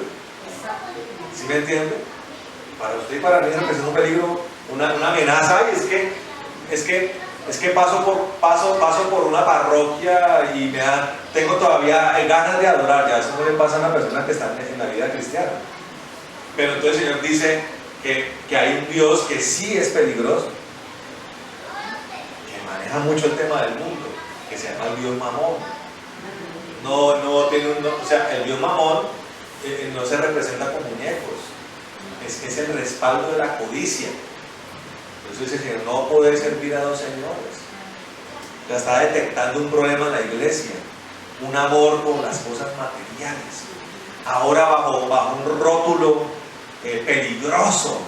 ¿Sí me entiende? Para usted y para mí representa un peligro, una amenaza, y es que paso por una parroquia y tengo todavía ganas de adorar. Ya eso no le pasa a una persona que está en la vida cristiana. Pero entonces el Señor dice que hay un Dios que sí es peligroso, que maneja mucho el tema del mundo, que se llama el Dios Mamón. O sea, el Dios Mamón no se representa con muñecos, es el respaldo de la codicia. Por eso dice el Señor, no poder servir a dos señores. Ya está detectando un problema en la iglesia, un amor por las cosas materiales, ahora bajo un rótulo peligroso,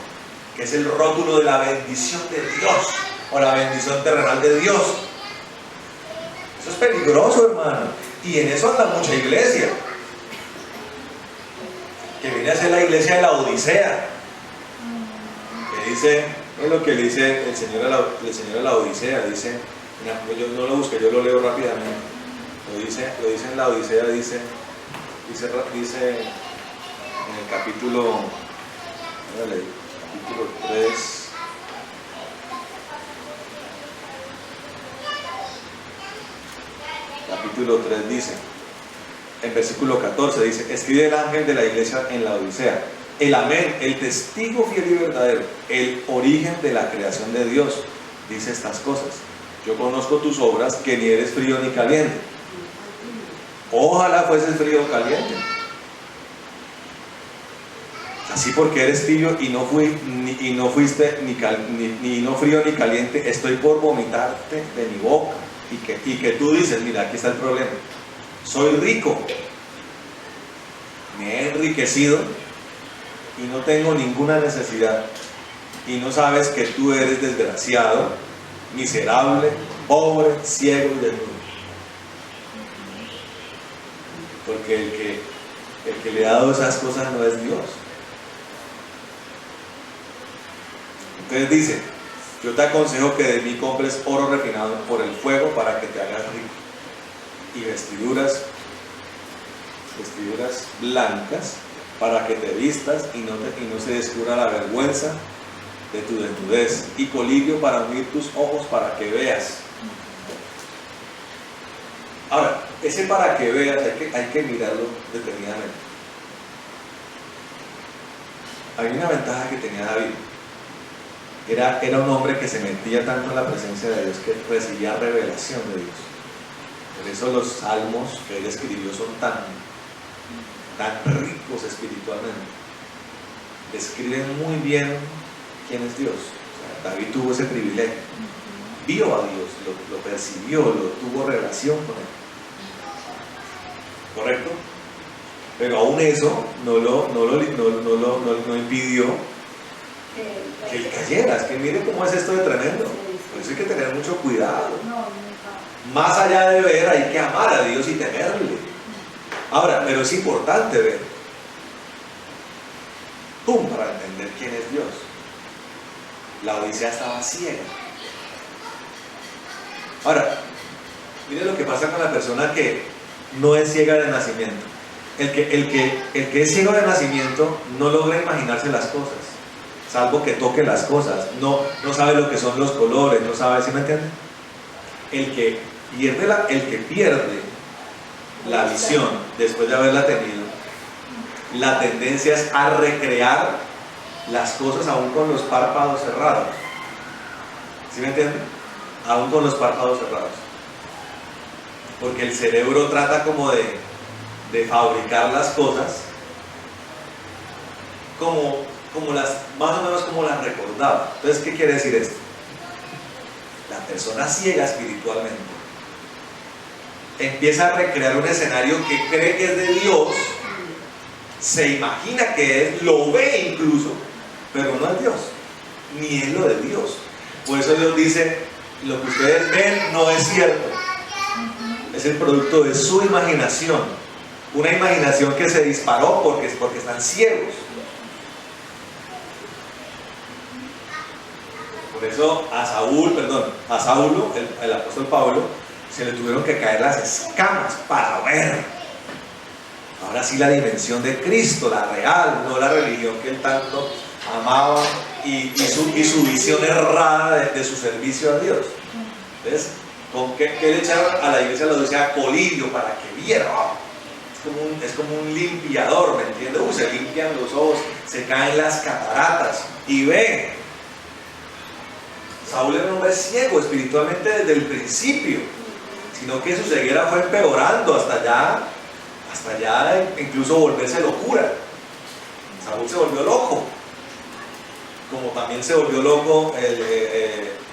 que es el rótulo de la bendición de Dios, o la bendición terrenal de Dios. Eso es peligroso, hermano, y en eso anda mucha iglesia, que viene a ser la iglesia de la Odisea, que dice, es lo que dice el Señor a la Odisea, dice, mira, yo no lo busqué, yo lo leo rápidamente, lo dice en la Odisea, dice en el capítulo 3, capítulo 3 dice, en versículo 14 dice, escribe el ángel de la iglesia en la Odisea, el amén, el testigo fiel y verdadero, el origen de la creación de Dios, dice estas cosas: yo conozco tus obras, que ni eres frío ni caliente. Ojalá fueses frío o caliente. Así porque eres tibio y no fuiste ni no frío ni caliente, estoy por vomitarte de mi boca. Y que tú dices, mira, aquí está el problema. Soy rico, me he enriquecido y no tengo ninguna necesidad. Y no sabes que tú eres desgraciado, miserable, pobre, ciego y desnudo. Porque el que le ha dado esas cosas no es Dios. Entonces dice, yo te aconsejo que de mí compres oro refinado por el fuego para que te hagas rico, y vestiduras blancas para que te vistas y no se descubra la vergüenza de tu desnudez, y colirio para unir tus ojos para que veas. Ahora, ese para que veas hay que mirarlo detenidamente. Hay una ventaja que tenía David. Era un hombre que se metía tanto en la presencia de Dios que recibía revelación de Dios. Por eso los salmos que él escribió son tan ricos espiritualmente. Describen muy bien quién es Dios. O sea, David tuvo ese privilegio. Vio a Dios, lo percibió, tuvo relación con él. ¿Correcto? Pero aún eso no impidió que él cayera. Es que mire cómo es esto de tremendo. Por eso hay que tener mucho cuidado. Más allá de ver, hay que amar a Dios y temerle. Ahora, pero es importante ver. Para entender quién es Dios. La Odisea estaba ciega. Ahora, mire lo que pasa con la persona que no es ciega de nacimiento. El que es ciego de nacimiento no logra imaginarse las cosas, salvo que toque las cosas. No sabe lo que son los colores, no sabe, ¿sí me entienden? El que pierde la visión después de haberla tenido, la tendencia es a recrear las cosas aún con los párpados cerrados. ¿Sí me entienden? Aún con los párpados cerrados. Porque el cerebro trata como de fabricar las cosas más o menos como las recordaba. Entonces, ¿qué quiere decir esto? La persona ciega espiritualmente empieza a recrear un escenario que cree que es de Dios, se imagina que es, lo ve incluso, pero no es Dios, ni es lo de Dios. Por eso Dios dice, lo que ustedes ven no es cierto, es el producto de su imaginación, una imaginación que se disparó porque están ciegos. Por eso a Saulo, el apóstol Pablo, se le tuvieron que caer las escamas para ver ahora sí la dimensión de Cristo, la real, no la religión que él tanto amaba y su visión errada de su servicio a Dios. Entonces, ¿con qué le echaron a la iglesia? Lo decía colirio para que viera. Es como un limpiador, ¿me entiendes? Se limpian los ojos, se caen las cataratas y ve. Saúl era un hombre ciego espiritualmente desde el principio, sino que su ceguera fue empeorando hasta ya incluso volverse locura. Saúl se volvió loco, como también se volvió loco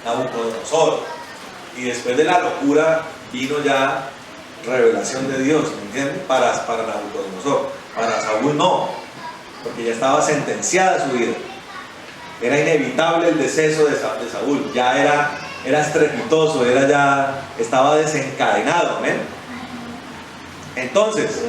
Nabucodonosor, y después de la locura vino ya revelación de Dios, ¿me entienden? Para Nabucodonosor. Para Saúl no, porque ya estaba sentenciada su vida. Era inevitable el deceso de Saúl, ya era estrepitoso, estaba desencadenado, ¿ven? Entonces,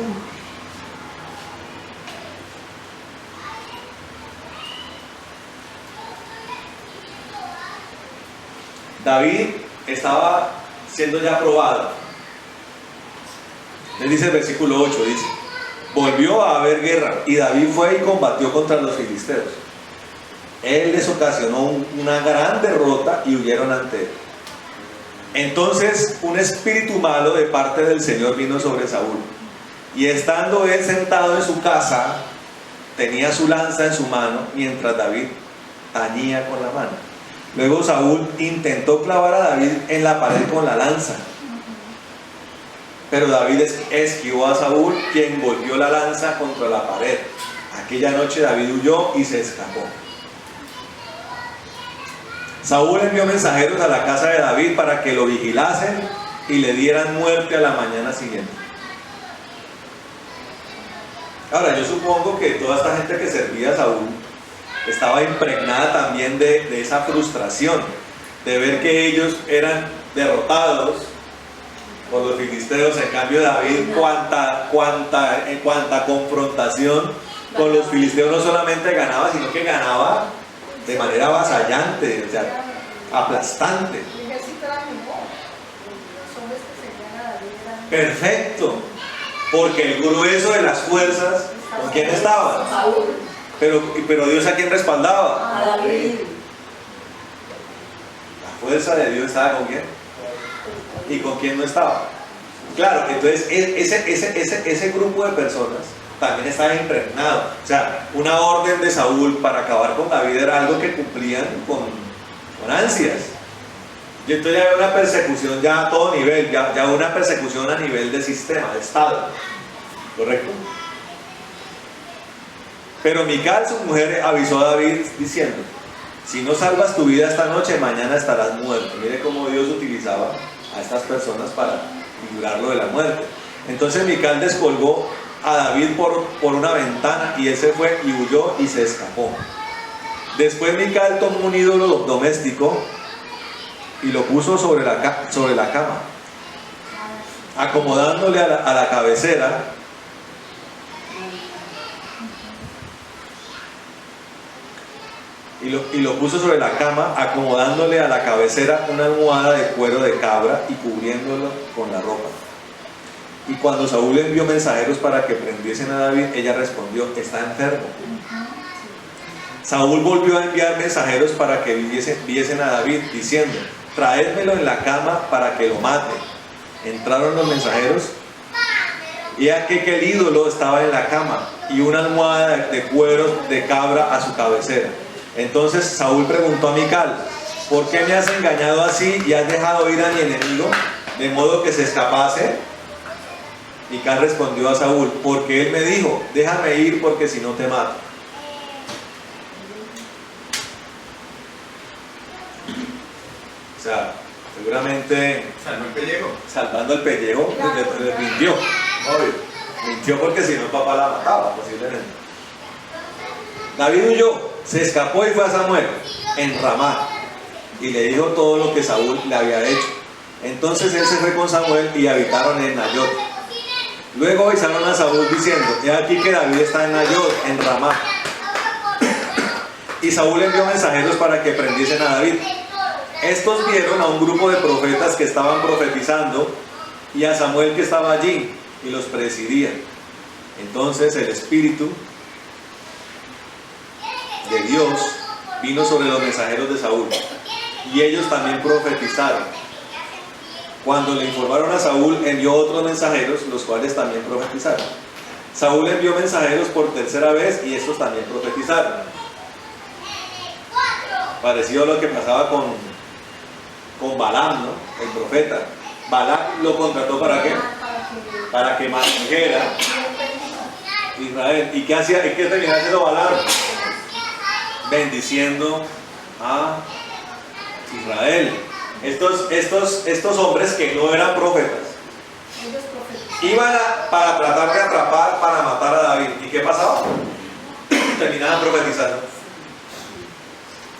David estaba siendo ya probado. Él dice el versículo 8, dice, volvió a haber guerra y David fue y combatió contra los filisteos. Él les ocasionó una gran derrota y huyeron ante él. Entonces un espíritu malo de parte del Señor vino sobre Saúl, y estando él sentado en su casa, tenía su lanza en su mano, mientras David tañía con la mano. Luego Saúl intentó clavar a David en la pared con la lanza, pero David esquivó a Saúl, quien volvió la lanza contra la pared. Aquella noche David huyó y se escapó. Saúl envió mensajeros a la casa de David para que lo vigilasen y le dieran muerte a la mañana siguiente. Ahora, yo supongo que toda esta gente que servía a Saúl estaba impregnada también de esa frustración, de ver que ellos eran derrotados por los filisteos. En cambio, David, cuanta confrontación con los filisteos, no solamente ganaba, sino que ganaba de manera avasallante, o sea, aplastante.
El ejército era menor. Los hombres que seguían a David eran...
Perfecto, porque el grueso de las fuerzas, ¿con quién estaba?
Saúl,
Pero Dios, ¿a quién respaldaba?
a David.
La fuerza de Dios estaba con quién y con quién no estaba. Claro, entonces ese grupo de personas también estaba impregnado. O sea, una orden de Saúl para acabar con David era algo que cumplían con ansias. Y entonces ya había una persecución ya a todo nivel, ya una persecución a nivel de sistema, de Estado. ¿Correcto? Pero Mical, su mujer, avisó a David diciendo: si no salvas tu vida esta noche, mañana estarás muerto. Mire cómo Dios utilizaba a estas personas para librarlo de la muerte. Entonces Mical descolgó a David por una ventana y él se fue y huyó y se escapó. Después Mical tomó un ídolo doméstico y lo puso sobre la cama, acomodándole a la cabecera. Y lo puso sobre la cama, acomodándole a la cabecera una almohada de cuero de cabra y cubriéndolo con la ropa. Y cuando Saúl envió mensajeros para que prendiesen a David, ella respondió: está enfermo. Saúl volvió a enviar mensajeros para que viesen a David, diciendo: traédmelo en la cama para que lo mate. Entraron los mensajeros, y aquí que el ídolo estaba en la cama, y una almohada de cuero de cabra a su cabecera. Entonces Saúl preguntó a Mical: ¿por qué me has engañado así y has dejado ir a mi enemigo, de modo que se escapase? Mical respondió a Saúl: porque él me dijo: déjame ir, porque si no te mato. O sea, seguramente
Salvo el pellejo.
salvando el pellejo, le mintió. Obvio. Mintió porque si no el papá la mataba, posiblemente. David huyó, se escapó y fue a Samuel en Ramá y le dijo todo lo que Saúl le había hecho. Entonces él se fue con Samuel y habitaron en Nayot. Luego avisaron a Saúl diciendo: he aquí que David está en Nayot, en Ramá. Y Saúl envió mensajeros para que prendiesen a David. Estos vieron a un grupo de profetas que estaban profetizando y a Samuel que estaba allí y los presidía. Entonces el Espíritu de Dios vino sobre los mensajeros de Saúl y ellos también profetizaron. Cuando le informaron a Saúl, envió otros mensajeros, los cuales también profetizaron. Saúl envió mensajeros por tercera vez y estos también profetizaron. Parecido a lo que pasaba con Balaam, ¿no? El profeta. Balaam lo contrató ¿para qué? Para que maldijera Israel. ¿Y qué hacía? ¿Y qué terminó haciendo Balaam? Bendiciendo a Israel. Estos hombres que no eran profetas iban para tratar de atrapar, para matar a David. ¿Y qué pasaba? Terminaban profetizando.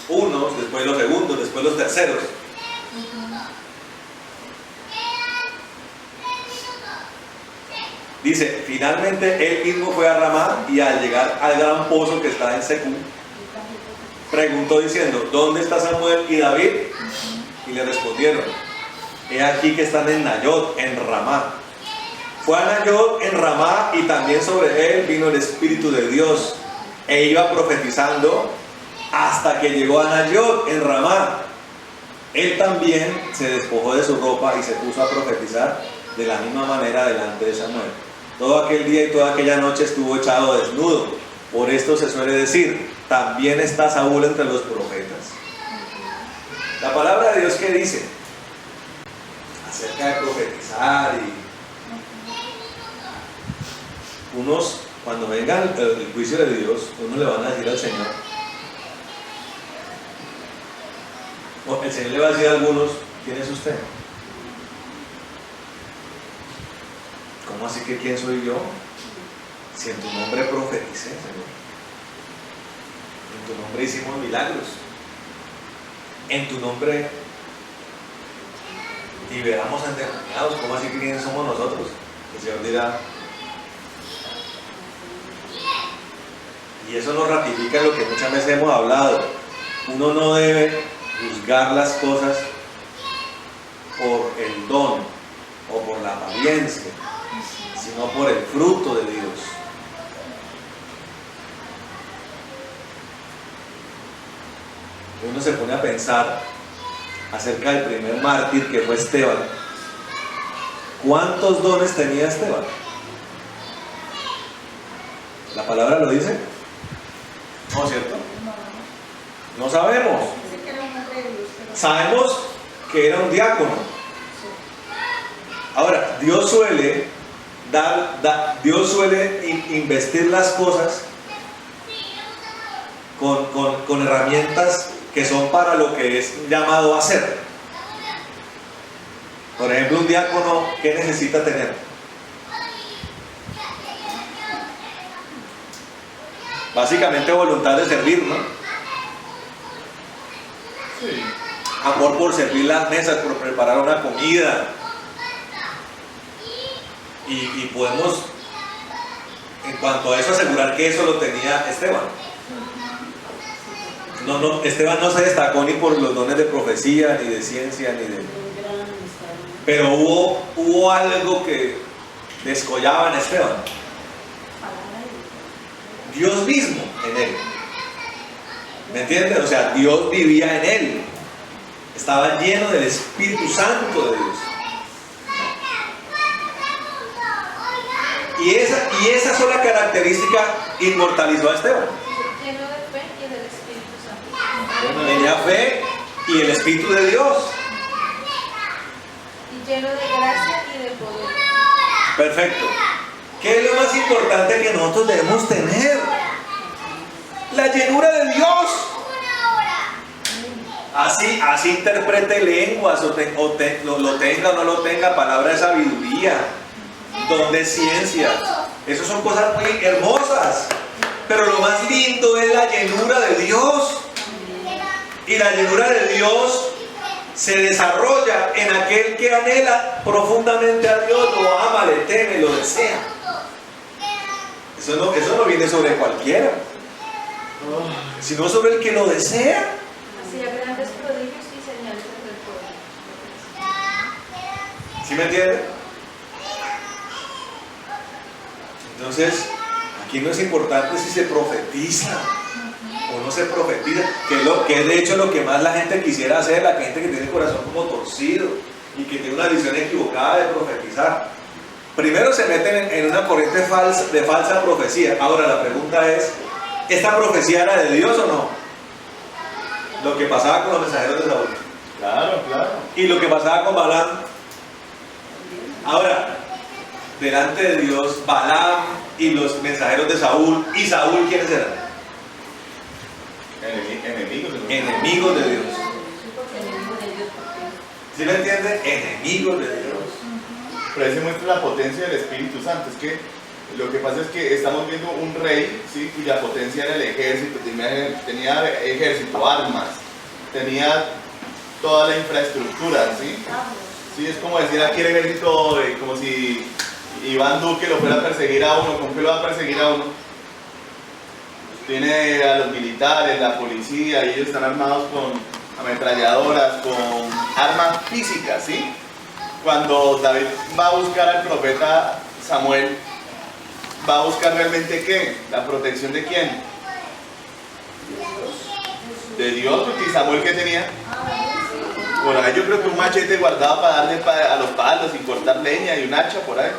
Unos, después los segundos, después los terceros. Dice: finalmente él mismo fue a Ramá y al llegar al gran pozo que está en Secú, preguntó diciendo: ¿dónde está Samuel y David? Y le respondieron: he aquí que están en Nayot, en Ramá. Fue a Nayot, en Ramá, y también sobre él vino el Espíritu de Dios, e iba profetizando hasta que llegó a Nayot, en Ramá. Él también se despojó de su ropa y se puso a profetizar de la misma manera delante de Samuel. Todo aquel día y toda aquella noche estuvo echado desnudo. Por esto se suele decir: también está Saúl entre los profetas. La palabra de Dios, ¿qué dice? Acerca de profetizar y cuando venga el juicio de Dios, uno le van a decir al Señor, o el Señor le va a decir a algunos, ¿quién es usted? ¿Cómo así que quién soy yo? Si en tu nombre profeticé, Señor. En tu nombre hicimos milagros. En tu nombre liberamos endemoniados. ¿Cómo así que quiénes somos nosotros? El Señor dirá. Y eso nos ratifica lo que muchas veces hemos hablado. Uno no debe juzgar las cosas por el don o por la apariencia, sino por el fruto de Dios. Uno se pone a pensar acerca del primer mártir que fue Esteban. ¿Cuántos dones tenía Esteban? ¿La palabra lo dice? ¿No es cierto? No sabemos. Sabemos que era un diácono. Ahora, Dios suele investir las cosas con herramientas que son para lo que es llamado a hacer. Por ejemplo, un diácono, ¿qué necesita tener? Básicamente voluntad de servir, ¿no?
Sí.
Amor por servir las mesas, por preparar una comida. Y podemos, en cuanto a eso, asegurar que eso lo tenía Esteban. Esteban no se destacó ni por los dones de profecía, ni de ciencia, ni de... Pero hubo algo que descollaba en Esteban. Dios mismo en él. ¿Me entiendes? O sea, Dios vivía en él. Estaba lleno del Espíritu Santo de Dios. Y esa sola característica inmortalizó a Esteban.
Lleno de fe y del Espíritu Santo.
Tenía fe y el Espíritu de Dios.
Y lleno de gracia y de poder.
Perfecto. ¿Qué es lo más importante que nosotros debemos tener? La llenura de Dios. Así interprete lenguas, lo tenga o no lo tenga, palabra de sabiduría, don de ciencia. Esas son cosas muy hermosas. Pero lo más lindo es la llenura de Dios. Y la llenura de Dios se desarrolla en aquel que anhela profundamente a Dios, lo ama, le teme, lo desea. Eso no viene sobre cualquiera, sino sobre el que lo desea.
Hacía grandes prodigios y señales entre el pueblo.
¿Sí me entienden? Entonces, aquí no es importante si se profetiza o no se profetiza, que es de hecho lo que más la gente quisiera hacer, la gente que tiene el corazón como torcido y que tiene una visión equivocada de profetizar. Primero se meten en una corriente de falsa profecía. Ahora la pregunta es, ¿esta profecía era de Dios o no? Lo que pasaba con los mensajeros de Saúl.
Claro, claro.
Y lo que pasaba con Balaam. Ahora, delante de Dios, Balaam y los mensajeros de Saúl. ¿Y Saúl quiénes eran? Enemigos de Dios. ¿Sí me entiende? Enemigos de Dios.
Pero ahí se muestra la potencia del Espíritu Santo. Es que lo que pasa es que estamos viendo un rey, ¿sí?, cuya potencia era el ejército, tenía ejército, armas, tenía toda la infraestructura, ¿sí? Sí, es como decir aquí el ejército, como si Iván Duque lo fuera a perseguir a uno. ¿Con qué lo va a perseguir a uno? Tiene a los militares, la policía, y ellos están armados con ametralladoras, con armas físicas, ¿sí? Cuando David va a buscar al profeta Samuel, va a buscar realmente ¿qué? La protección de quién? De Dios, porque Samuel ¿qué tenía? Por ahí yo creo que un machete guardado para darle a los palos y cortar leña y un hacha por ahí.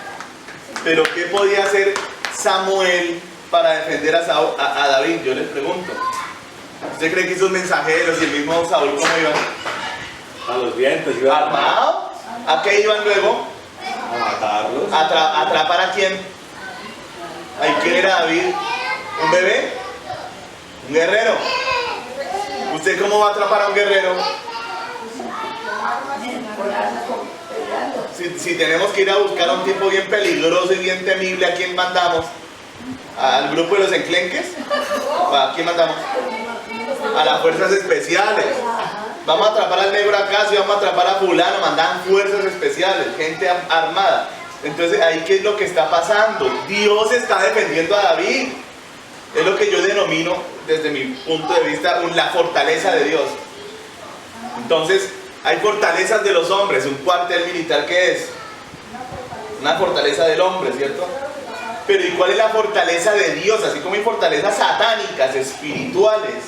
Pero ¿qué podía hacer Samuel para defender a David? Yo les pregunto. ¿Usted cree que esos mensajeros y el mismo Saúl cómo iban?
A los vientos iban.
¿Armados? ¿A qué iban luego?
A matarlos.
¿A atrapar a quién? Ahí quién era David, un bebé, un guerrero. ¿Usted cómo va a atrapar a un guerrero? Si tenemos que ir a buscar a un tipo bien peligroso y bien temible, ¿a quién mandamos? ¿Al grupo de los enclenques? ¿A quién mandamos? A las fuerzas especiales. Vamos a atrapar al negro acá, si vamos a atrapar a fulano, mandan fuerzas especiales, gente armada. Entonces ahí ¿qué es lo que está pasando? Dios está defendiendo a David. Es lo que yo denomino, desde mi punto de vista, la fortaleza de Dios. Entonces, hay fortalezas de los hombres. Un cuartel militar, ¿qué es? Una fortaleza del hombre, ¿cierto? Pero ¿y cuál es la fortaleza de Dios? Así como hay fortalezas satánicas, espirituales,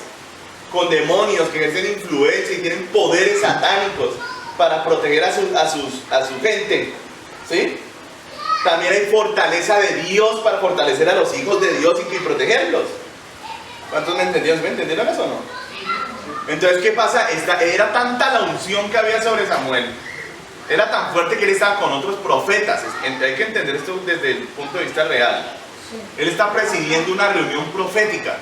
con demonios que ejercen influencia y tienen poderes satánicos para proteger a su gente, ¿sí? También hay fortaleza de Dios para fortalecer a los hijos de Dios y protegerlos. ¿Cuántos me entendieron? ¿Me entendieron eso o no? Entonces, ¿qué pasa? Era tanta la unción que había sobre Samuel, era tan fuerte que él estaba con otros profetas. Hay que entender esto desde el punto de vista real. Él está presidiendo una reunión profética.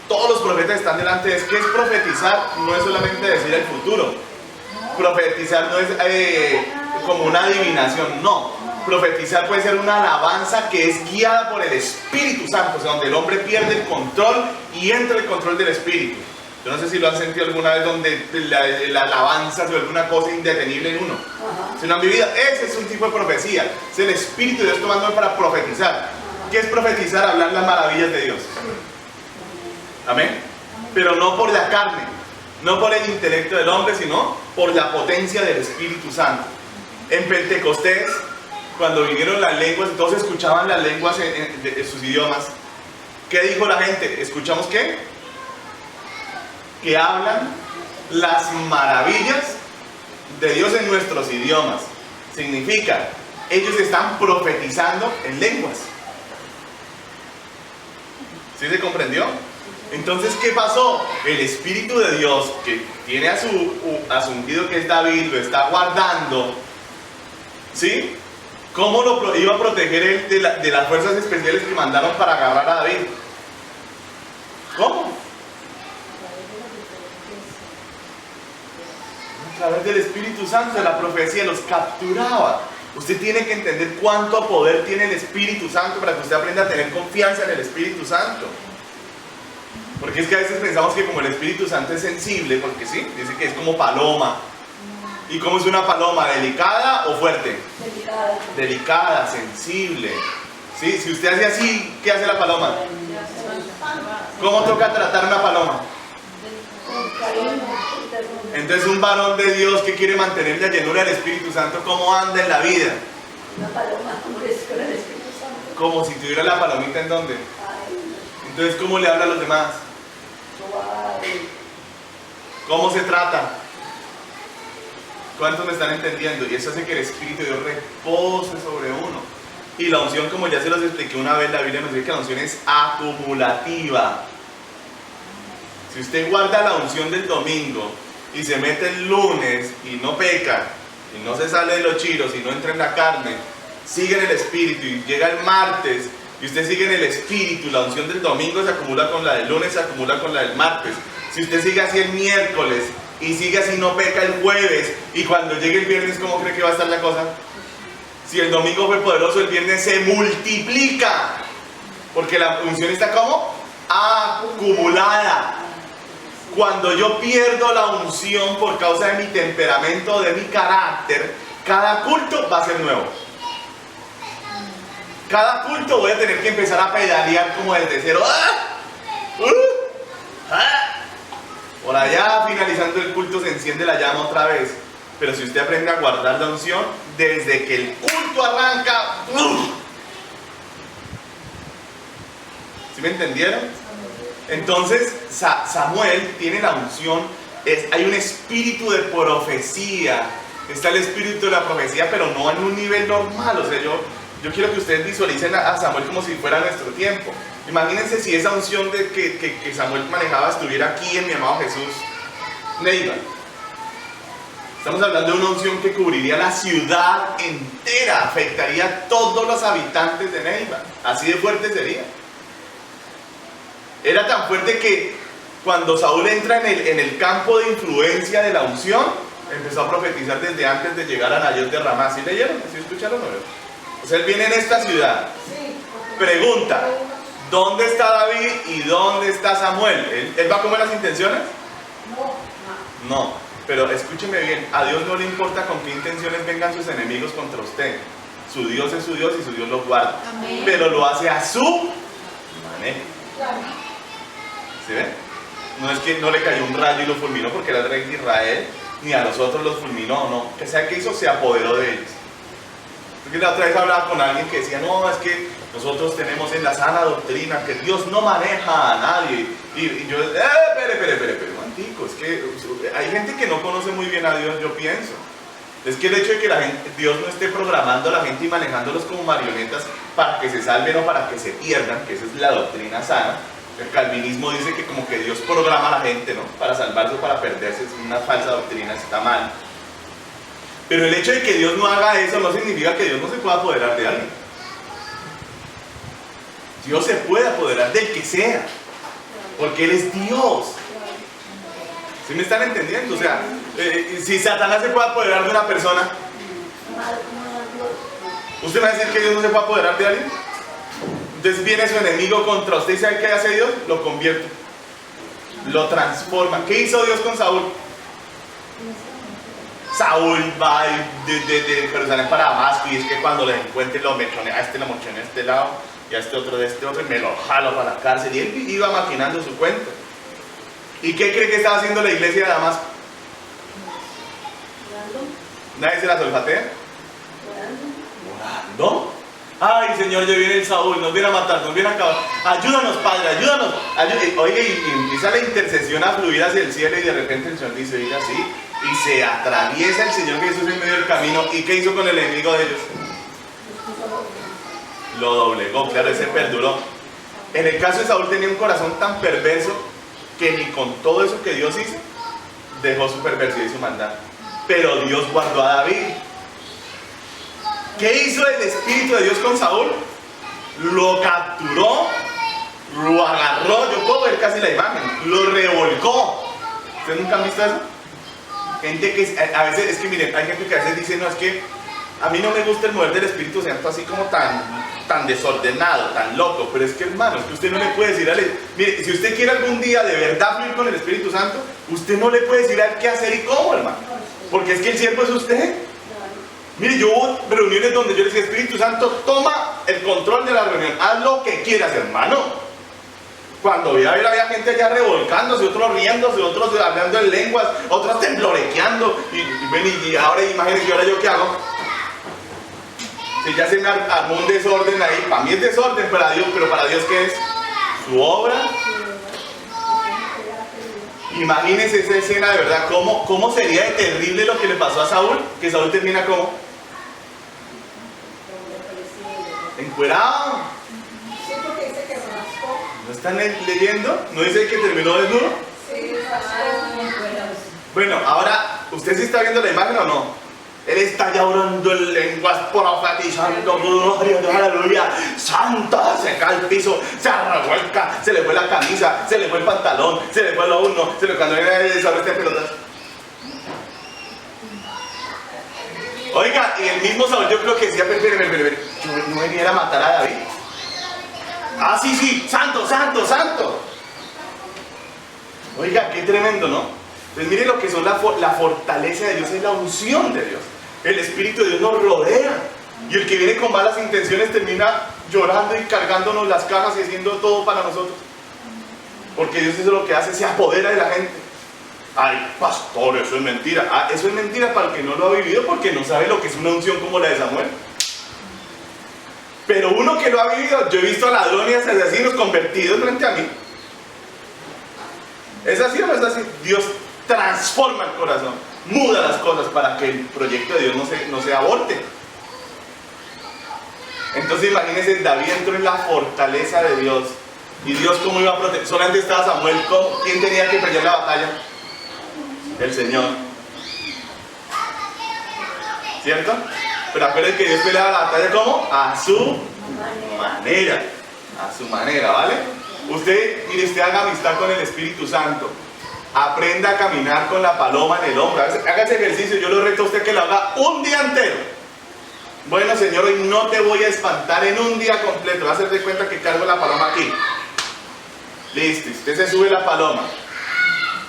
Todos los profetas están delante de él. ¿Qué es profetizar? No es solamente decir el futuro. Profetizar no es como una adivinación, no. Profetizar puede ser una alabanza que es guiada por el Espíritu Santo, o sea, donde el hombre pierde el control y entra el control del Espíritu. Yo no sé si lo han sentido alguna vez, donde la alabanza se vuelve una cosa indetenible en uno. Si no han vivido, ese es un tipo de profecía. Es el Espíritu de Dios tomándome para profetizar. ¿Qué es profetizar? Hablar las maravillas de Dios. Amén. Pero no por la carne, no por el intelecto del hombre, sino por la potencia del Espíritu Santo. En Pentecostés, cuando vinieron las lenguas, todos escuchaban las lenguas en sus idiomas. ¿Qué dijo la gente? ¿Escuchamos qué? Que hablan las maravillas de Dios en nuestros idiomas. Significa, ellos están profetizando en lenguas. ¿Sí se comprendió? Entonces, ¿qué pasó? El Espíritu de Dios, que tiene a su ungido, que es David, lo está guardando. ¿Sí? ¿Cómo lo iba a proteger él de las fuerzas especiales que mandaron para agarrar a David? ¿Cómo? A través del Espíritu Santo, de la profecía, los capturaba. Usted tiene que entender cuánto poder tiene el Espíritu Santo para que usted aprenda a tener confianza en el Espíritu Santo. Porque es que a veces pensamos que como el Espíritu Santo es sensible, porque sí, dice que es como paloma. ¿Y cómo es una paloma? ¿Delicada o fuerte?
Delicada.
Delicada, sensible. ¿Sí? Si usted hace así, ¿qué hace la paloma? ¿Cómo toca tratar una paloma? Entonces un varón de Dios que quiere mantener la llenura del Espíritu Santo, ¿cómo anda en la vida?
Una paloma, como es con el Espíritu Santo.
Como si tuviera la palomita en dónde. Entonces, ¿cómo le habla a los demás? ¿Cómo se trata? ¿Cuántos me están entendiendo? Y eso hace que el Espíritu de Dios repose sobre uno. Y la unción, como ya se los expliqué una vez, la Biblia nos dice que la unción es acumulativa. Si usted guarda la unción del domingo y se mete el lunes y no peca, y no se sale de los chiros y no entra en la carne, sigue en el Espíritu y llega el martes y usted sigue en el Espíritu, la unción del domingo se acumula con la del lunes, se acumula con la del martes. Si usted sigue así el miércoles y sigue así, no peca el jueves, y cuando llegue el viernes, ¿cómo cree que va a estar la cosa? Si el domingo fue poderoso, el viernes se multiplica, porque la unción está como acumulada. Cuando yo pierdo la unción por causa de mi temperamento, de mi carácter, cada culto va a ser nuevo. Cada culto voy a tener que empezar a pedalear como desde cero. Por allá, finalizando el culto, se enciende la llama otra vez. Pero si usted aprende a guardar la unción, desde que el culto arranca, ¿sí me entendieron? Entonces, Samuel tiene la unción, hay un espíritu de profecía, está el espíritu de la profecía, pero no en un nivel normal. O sea, yo quiero que ustedes visualicen a Samuel como si fuera nuestro tiempo. Imagínense si esa unción que Samuel manejaba estuviera aquí en mi amado Jesús Neiva. Estamos hablando de una unción que cubriría la ciudad entera, afectaría a todos los habitantes de Neiva. Así de fuerte sería. Era tan fuerte que cuando Saúl entra en el campo de influencia de la unción, empezó a profetizar desde antes de llegar a Nayot de Ramá. ¿Sí leyeron? ¿Sí escucharon? O sea, él viene en esta ciudad. Pregunta, ¿dónde está David y dónde está Samuel? ¿Él va como en las intenciones? No. Pero escúcheme bien, a Dios no le importa con qué intenciones vengan sus enemigos contra usted. Su Dios es su Dios y su Dios lo guarda.
Amén.
Pero lo hace a su manera. ¿Sí ven? No es que no le cayó un rayo y lo fulminó porque era el rey de Israel, ni a los otros los fulminó, no. Que sea que hizo, se apoderó de ellos. Porque la otra vez hablaba con alguien que decía, no, es que nosotros tenemos en la sana doctrina que Dios no maneja a nadie. Y yo, espere, es que hay gente que no conoce muy bien a Dios, yo pienso. Es que el hecho de que Dios no esté programando a la gente y manejándolos como marionetas para que se salven o para que se pierdan, que esa es la doctrina sana. El calvinismo dice que como que Dios programa a la gente, ¿no? Para salvarse o para perderse, es una falsa doctrina, está mal. Pero el hecho de que Dios no haga eso no significa que Dios no se pueda apoderar de alguien. Dios se puede apoderar del que sea, porque Él es Dios. ¿Sí me están entendiendo? O sea, si Satanás se puede apoderar de una persona, ¿usted me va a decir que Dios no se puede apoderar de alguien? Entonces viene su enemigo contra usted y ¿sabe qué hace Dios? Lo convierte, lo transforma. ¿Qué hizo Dios con Saúl? Saúl va de Jerusalén para Damasco y es que cuando le encuentre lo mechonea, a este lo mochonea a este lado y a este otro de este otro y me lo jalo para la cárcel y él iba maquinando su cuento. ¿Y qué cree que estaba haciendo la iglesia de Damasco? ¿Nadie se la solfatea? ¿Orando? Ay, Señor, ya viene el Saúl, nos viene a matar, nos viene a acabar. Ayúdanos, Padre, ayúdanos. Oye, y empieza la intercesión a fluir hacia el cielo y de repente el Señor dice, oiga, sí. Y se atraviesa el Señor Jesús en medio del camino. ¿Y qué hizo con el enemigo de ellos? Lo doblegó, claro, ese perduró. En el caso de Saúl tenía un corazón tan perverso que ni con todo eso que Dios hizo, dejó su perversidad y su maldad. Pero Dios guardó a David. ¿Qué hizo el Espíritu de Dios con Saúl? Lo capturó, lo agarró, yo puedo ver casi la imagen, lo revolcó. ¿Ustedes nunca han visto eso? Gente que a veces, es que miren, hay gente que a veces dice, no, es que a mí no me gusta el mover del Espíritu Santo así como tan desordenado, tan loco, pero es que hermano, es que usted no le puede decir a él, mire, si usted quiere algún día de verdad fluir con el Espíritu Santo, usted no le puede decir a él qué hacer y cómo, hermano, porque es que el siervo es usted. Mire, yo hubo reuniones donde yo le decía, Espíritu Santo, toma el control de la reunión, haz lo que quieras, hermano. Cuando había gente allá revolcándose, otros riéndose, otros hablando en lenguas, otros temblorequeando, y ahora imagínense, ahora yo qué hago. Si ya se me armó un desorden ahí, para mí es desorden para Dios, pero para Dios ¿qué es? Su obra. Imagínense esa escena de verdad, ¿cómo sería de terrible lo que le pasó a Saúl? Que Saúl termina como encuerado. ¿No están leyendo? ¿No dice que terminó desnudo? Bueno, ahora, ¿usted sí está viendo la imagen o no? Él está ya orando en lenguas, profetizando, gloria, aleluya, santa, se cae al piso, se revuelca, se le fue la camisa, se le fue el pantalón, se le fue lo uno, se le cuando viene sobre este pelota. Oiga, y el mismo Saúl yo creo que decía, pero, yo no venía a matar a David. Ah, sí, santo. Oiga, qué tremendo, ¿no? Entonces mire lo que son la fortaleza de Dios, es la unción de Dios. El Espíritu de Dios nos rodea. Y el que viene con malas intenciones termina llorando y cargándonos las cajas y haciendo todo para nosotros. Porque Dios eso es lo que hace, se apodera de la gente. Ay, pastor, eso es mentira. Ah, eso es mentira para el que no lo ha vivido porque no sabe lo que es una unción como la de Samuel. Pero uno que lo ha vivido, yo he visto a ladrones y asesinos convertidos frente a mí. ¿Es así o no es así? Dios transforma el corazón, muda las cosas para que el proyecto de Dios no se aborte. Entonces imagínense, David entró en la fortaleza de Dios. ¿Y Dios cómo iba a proteger? Solamente estaba Samuel. ¿Quién tenía que pelear la batalla? El Señor. ¿cierto? Pero acuérdense que Dios pelea la batalla ¿cómo? A su manera. A su manera, ¿vale? Usted, mire, usted haga amistad con el Espíritu Santo. Aprenda a caminar con la paloma en el hombro. Haga ese ejercicio, yo lo reto a usted que lo haga un día entero. Bueno, Señor, hoy no te voy a espantar en un día completo. Va a hacer de cuenta que cargo la paloma aquí. Listo, usted se sube la paloma.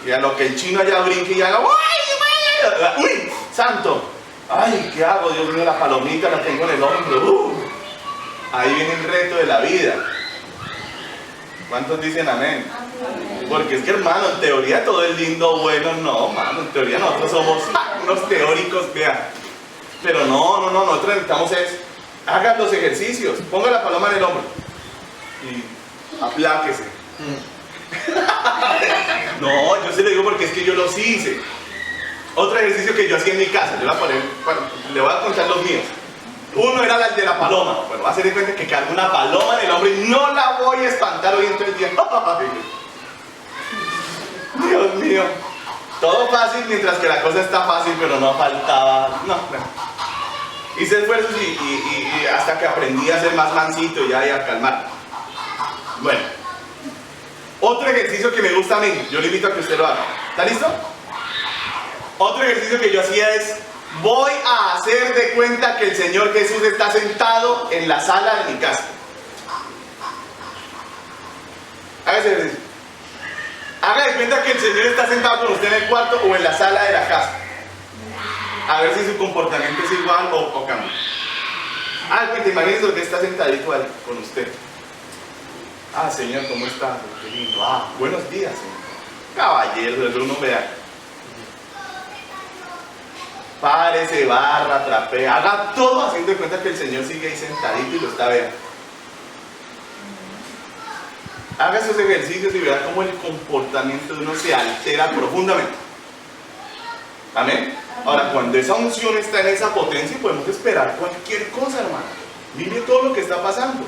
Y a lo que el chino allá brinque y haga ¡uy! ¡Uy! ¡Santo! ¡Ay! ¿Qué hago? Dios mío, la palomita la tengo en el hombro. Ahí viene el reto de la vida. ¿Cuántos dicen amén? Porque es que, hermano, en teoría todo es lindo, bueno, no, mano, en teoría nosotros somos unos teóricos, vean. Pero no, nosotros necesitamos hagan los ejercicios, ponga la paloma en el hombro y apláquese. No, yo se lo digo porque es que yo los hice. Otro ejercicio que yo hacía en mi casa, le voy a contar los míos. Uno era el de la paloma. Bueno, va a ser de cuenta que cargo una paloma en el hombro y no la voy a espantar hoy en todo el día. Dios mío. Todo fácil mientras que la cosa está fácil, pero no faltaba. No. Hice esfuerzos y hasta que aprendí a ser más mansito y a calmar. Bueno. Otro ejercicio que me gusta a mí, yo le invito a que usted lo haga. ¿Está listo? Otro ejercicio que yo hacía es: voy a hacer de cuenta que el Señor Jesús está sentado en la sala de mi casa. Haga ese ejercicio. Haga de cuenta que el Señor está sentado con usted en el cuarto o en la sala de la casa. A ver si su comportamiento es igual o cambia. Pues te imaginas que está sentadito ahí con usted. Señor, ¿cómo está? Qué lindo. Buenos días, Señor. Caballero, el uno vea. Párese, barra, trapea, haga todo haciendo de cuenta que el Señor sigue ahí sentadito y lo está viendo. Haga esos ejercicios y verá cómo el comportamiento de uno se altera profundamente. Amén. Ahora, cuando esa unción está en esa potencia, podemos esperar cualquier cosa, hermano. Mire todo lo que está pasando.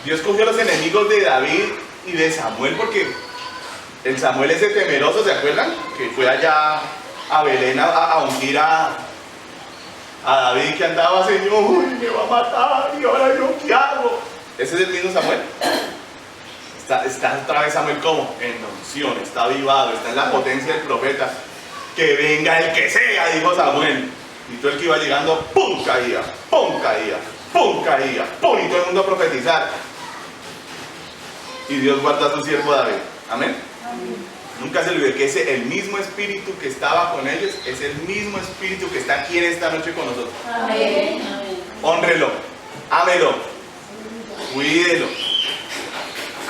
Dios cogió a los enemigos de David y de Samuel, porque el Samuel ese temeroso, ¿se acuerdan? Que fue allá a Belén a ungir a David, que andaba, Señor, uy, me va a matar, y ahora yo qué hago. Ese es el mismo Samuel. Está otra vez Samuel como en la unción, está avivado, está en la potencia del profeta. Que venga el que sea, dijo Samuel. Y todo el que iba llegando, ¡pum! Caía, ¡pum! Caía, ¡pum! Caía, ¡pum! Y todo el mundo a profetizar. Y Dios guarda a su siervo David. Amén. Nunca se olvide que el mismo espíritu que estaba con ellos es el mismo espíritu que está aquí en esta noche con nosotros.
Amén.
Hónrelo, ámelo, cuídelo,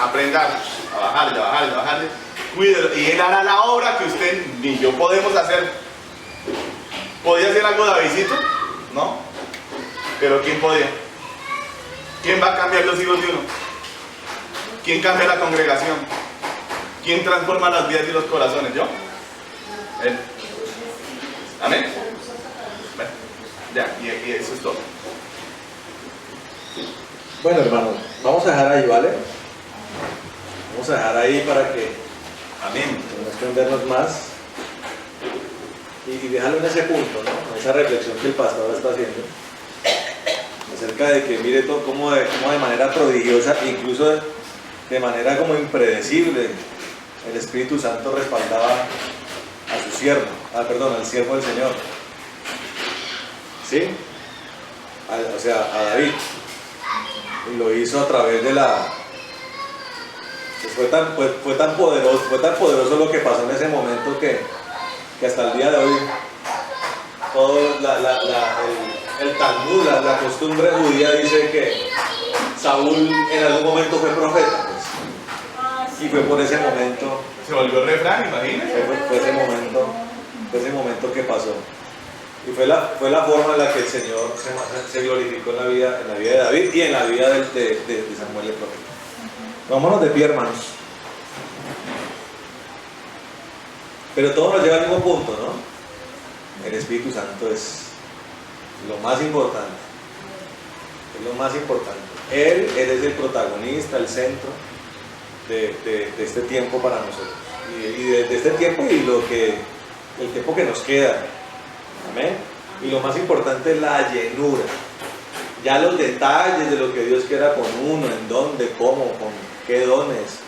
aprenda a bajarle, cuídelo, y él hará la obra que usted ni yo podemos hacer. ¿Podía hacer algo Davidcito? No. Pero ¿quién podía? ¿Quién va a cambiar los hijos de uno? ¿Quién cambia la congregación? ¿Quién transforma las vidas y los corazones? ¿Yo? Él. ¿Amén? Bueno, ya, y eso es todo.
Bueno, hermanos, vamos a dejar ahí, ¿vale? Vamos a dejar ahí para que, amén, no extendernos más y dejarlo en ese punto, ¿no? Esa reflexión que el pastor está haciendo acerca de que mire todo cómo de manera prodigiosa, incluso de manera como impredecible, el Espíritu Santo respaldaba a su siervo, al siervo del Señor, ¿sí? O sea, a David, y lo hizo a través de pues fue tan poderoso lo que pasó en ese momento que hasta el día de hoy todo el Talmud, la costumbre judía dice que Saúl en algún momento fue profeta, pues. Y fue por ese momento.
Se volvió refrán, imagínense.
Fue ese momento que pasó. Y fue la forma en la que el Señor se glorificó en la vida de David y en la vida de Samuel el profeta. Vámonos de pie, hermanos. Pero todo nos lleva al mismo punto, ¿no? El Espíritu Santo es lo más importante. Es lo más importante. Él es el protagonista, el centro de este tiempo para nosotros. Y de este tiempo y el tiempo que nos queda. Amén. Y lo más importante es la llenura. Ya los detalles de lo que Dios quiera con uno, en dónde, cómo, con qué dones,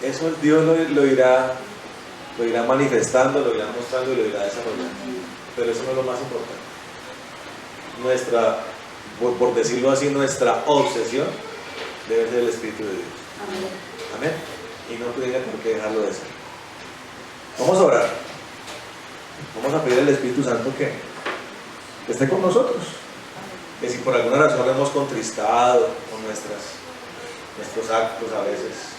eso Dios lo irá manifestando, lo irá mostrando y lo irá desarrollando. Pero eso no es lo más importante. Por decirlo así, nuestra obsesión debe ser el Espíritu de Dios. Amén. Y no tiene por qué dejarlo de ser. Vamos a orar. Vamos a pedir al Espíritu Santo que esté con nosotros. Que si por alguna razón lo hemos contristado con nuestros actos a veces,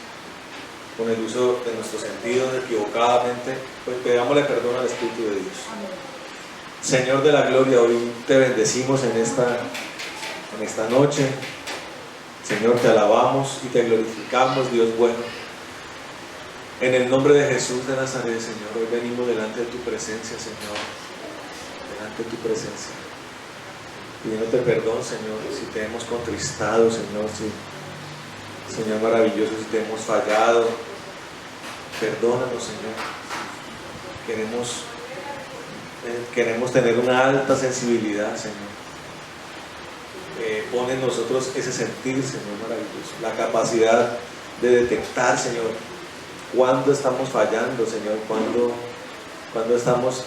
con el uso de nuestros sentidos equivocadamente, pues pedámosle perdón al Espíritu de Dios. Señor de la gloria, hoy te bendecimos en esta noche. Señor, te alabamos y te glorificamos, Dios bueno. En el nombre de Jesús de Nazaret, Señor, hoy venimos delante de tu presencia, Señor. Delante de tu presencia. Pidiéndote perdón, Señor, si te hemos contristado, Señor, Señor maravilloso, si te hemos fallado. Perdónanos, Señor. Queremos tener una alta sensibilidad, Señor. Pone en nosotros ese sentir, Señor maravilloso, la capacidad de detectar, Señor, cuándo estamos fallando, Señor, cuándo estamos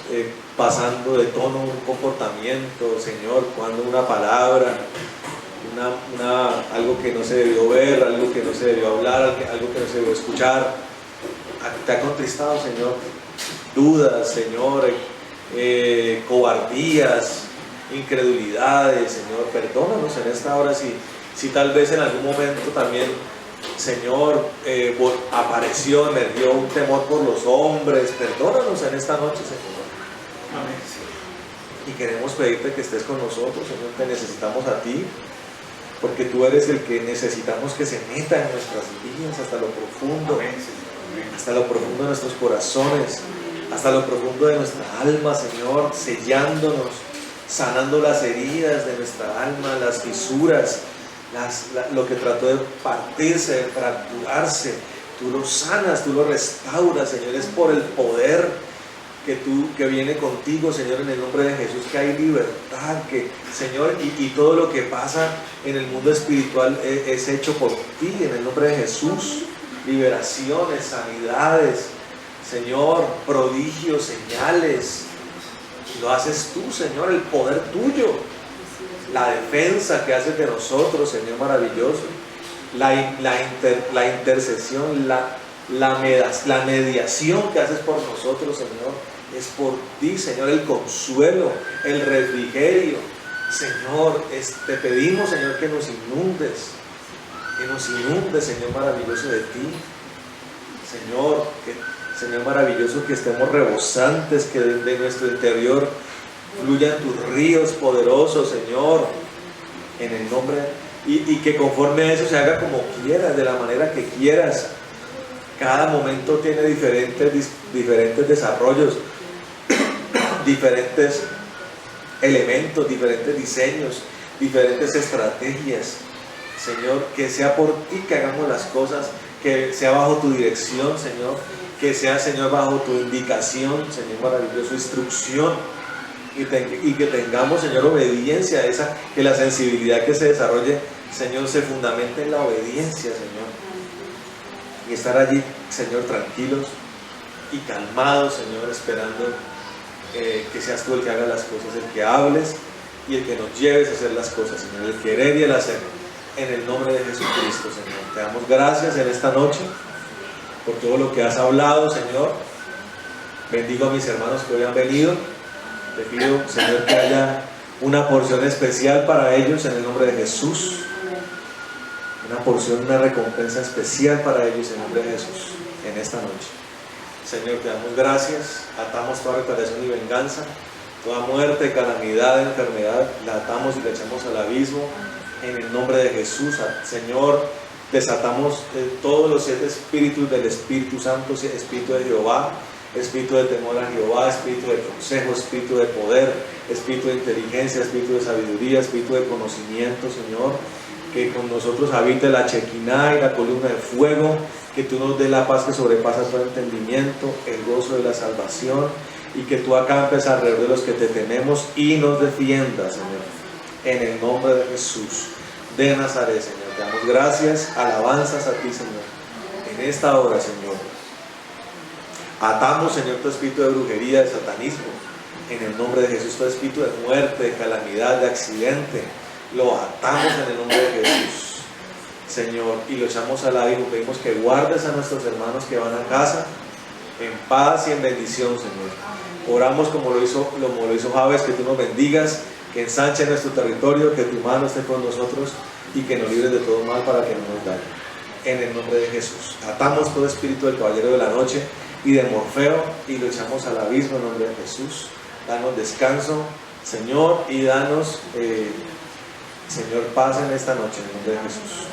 pasando de tono un comportamiento, Señor, cuándo una palabra, algo que no se debió ver, algo que no se debió hablar, algo que no se debió escuchar, te ha contristado, Señor. Dudas, Señor, cobardías, incredulidades, Señor, perdónanos en esta hora si tal vez en algún momento también, Señor, apareció, emergió un temor por los hombres. Perdónanos en esta noche, Señor. Amén. Y queremos pedirte que estés con nosotros, Señor, te necesitamos a ti, porque tú eres el que necesitamos que se meta en nuestras vidas hasta lo profundo. Amén. Hasta lo profundo de nuestros corazones, hasta lo profundo de nuestra alma, Señor, sellándonos, sanando las heridas de nuestra alma, las fisuras, lo que trató de partirse, de fracturarse. Tú lo sanas, tú lo restauras, Señor. Es por el poder que viene contigo, Señor, en el nombre de Jesús, que hay libertad, Señor, y todo lo que pasa en el mundo espiritual es hecho por ti, en el nombre de Jesús. Liberaciones, sanidades, Señor, prodigios, señales. Lo haces tú, Señor, el poder tuyo, la defensa que haces de nosotros, Señor maravilloso, la intercesión, la mediación que haces por nosotros, Señor, es por ti, Señor, el consuelo, el refrigerio, Señor. Te pedimos, Señor, que nos inundes, Señor maravilloso, de ti, Señor maravilloso, que estemos rebosantes, que de nuestro interior fluyan tus ríos poderosos, Señor, en el nombre, y que conforme a eso se haga como quieras, de la manera que quieras. Cada momento tiene diferentes desarrollos, diferentes elementos, diferentes diseños, diferentes estrategias. Señor, que sea por ti que hagamos las cosas, que sea bajo tu dirección, Señor, que sea, Señor, bajo tu indicación, Señor maravilloso, instrucción, y que tengamos, Señor, obediencia a esa, que la sensibilidad que se desarrolle, Señor, se fundamente en la obediencia, Señor, y estar allí, Señor, tranquilos y calmados, Señor, esperando que seas tú el que haga las cosas, el que hables y el que nos lleves a hacer las cosas, Señor, el querer y el hacer, en el nombre de Jesucristo, Señor. Te damos gracias en esta noche por todo lo que has hablado, Señor. Bendigo a mis hermanos que hoy han venido. Te pido, Señor, que haya una porción especial para ellos en el nombre de Jesús. Una porción, una recompensa especial para ellos en el nombre de Jesús en esta noche. Señor, te damos gracias. Atamos toda retaliación y venganza, toda muerte, calamidad, enfermedad, la atamos y la echamos al abismo en el nombre de Jesús. Señor, desatamos todos los 7 espíritus del Espíritu Santo, espíritu de Jehová, espíritu de temor a Jehová, espíritu de consejo, espíritu de poder, espíritu de inteligencia, espíritu de sabiduría, espíritu de conocimiento, Señor. Que con nosotros habite la Chequiná y la columna de fuego, que tú nos des la paz que sobrepasa todo entendimiento, el gozo de la salvación, y que tú acampes alrededor de los que te tememos y nos defiendas, Señor, en el nombre de Jesús de Nazaret, Señor. Te damos gracias, alabanzas a ti, Señor, en esta hora, Señor. Atamos, Señor, tu espíritu de brujería, de satanismo, en el nombre de Jesús. Tu espíritu de muerte, de calamidad, de accidente, lo atamos en el nombre de Jesús, Señor, y lo echamos al lado y nos pedimos que guardes a nuestros hermanos que van a casa en paz y en bendición, Señor. Oramos como lo hizo Javes, que tú nos bendigas, que ensanche nuestro territorio, que tu mano esté con nosotros y que nos libres de todo mal para que no nos dañe. En el nombre de Jesús. Atamos todo espíritu del caballero de la noche y de Morfeo y lo echamos al abismo en nombre de Jesús. Danos descanso, Señor, y danos, Señor, paz en esta noche en nombre de Jesús.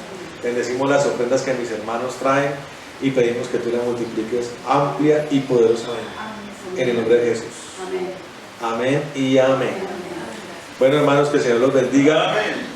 Bendecimos las ofrendas que mis hermanos traen y pedimos que tú las multipliques amplia y poderosamente. En el nombre de Jesús. Amén y amén. Bueno, hermanos, que el Señor los bendiga.
Amén.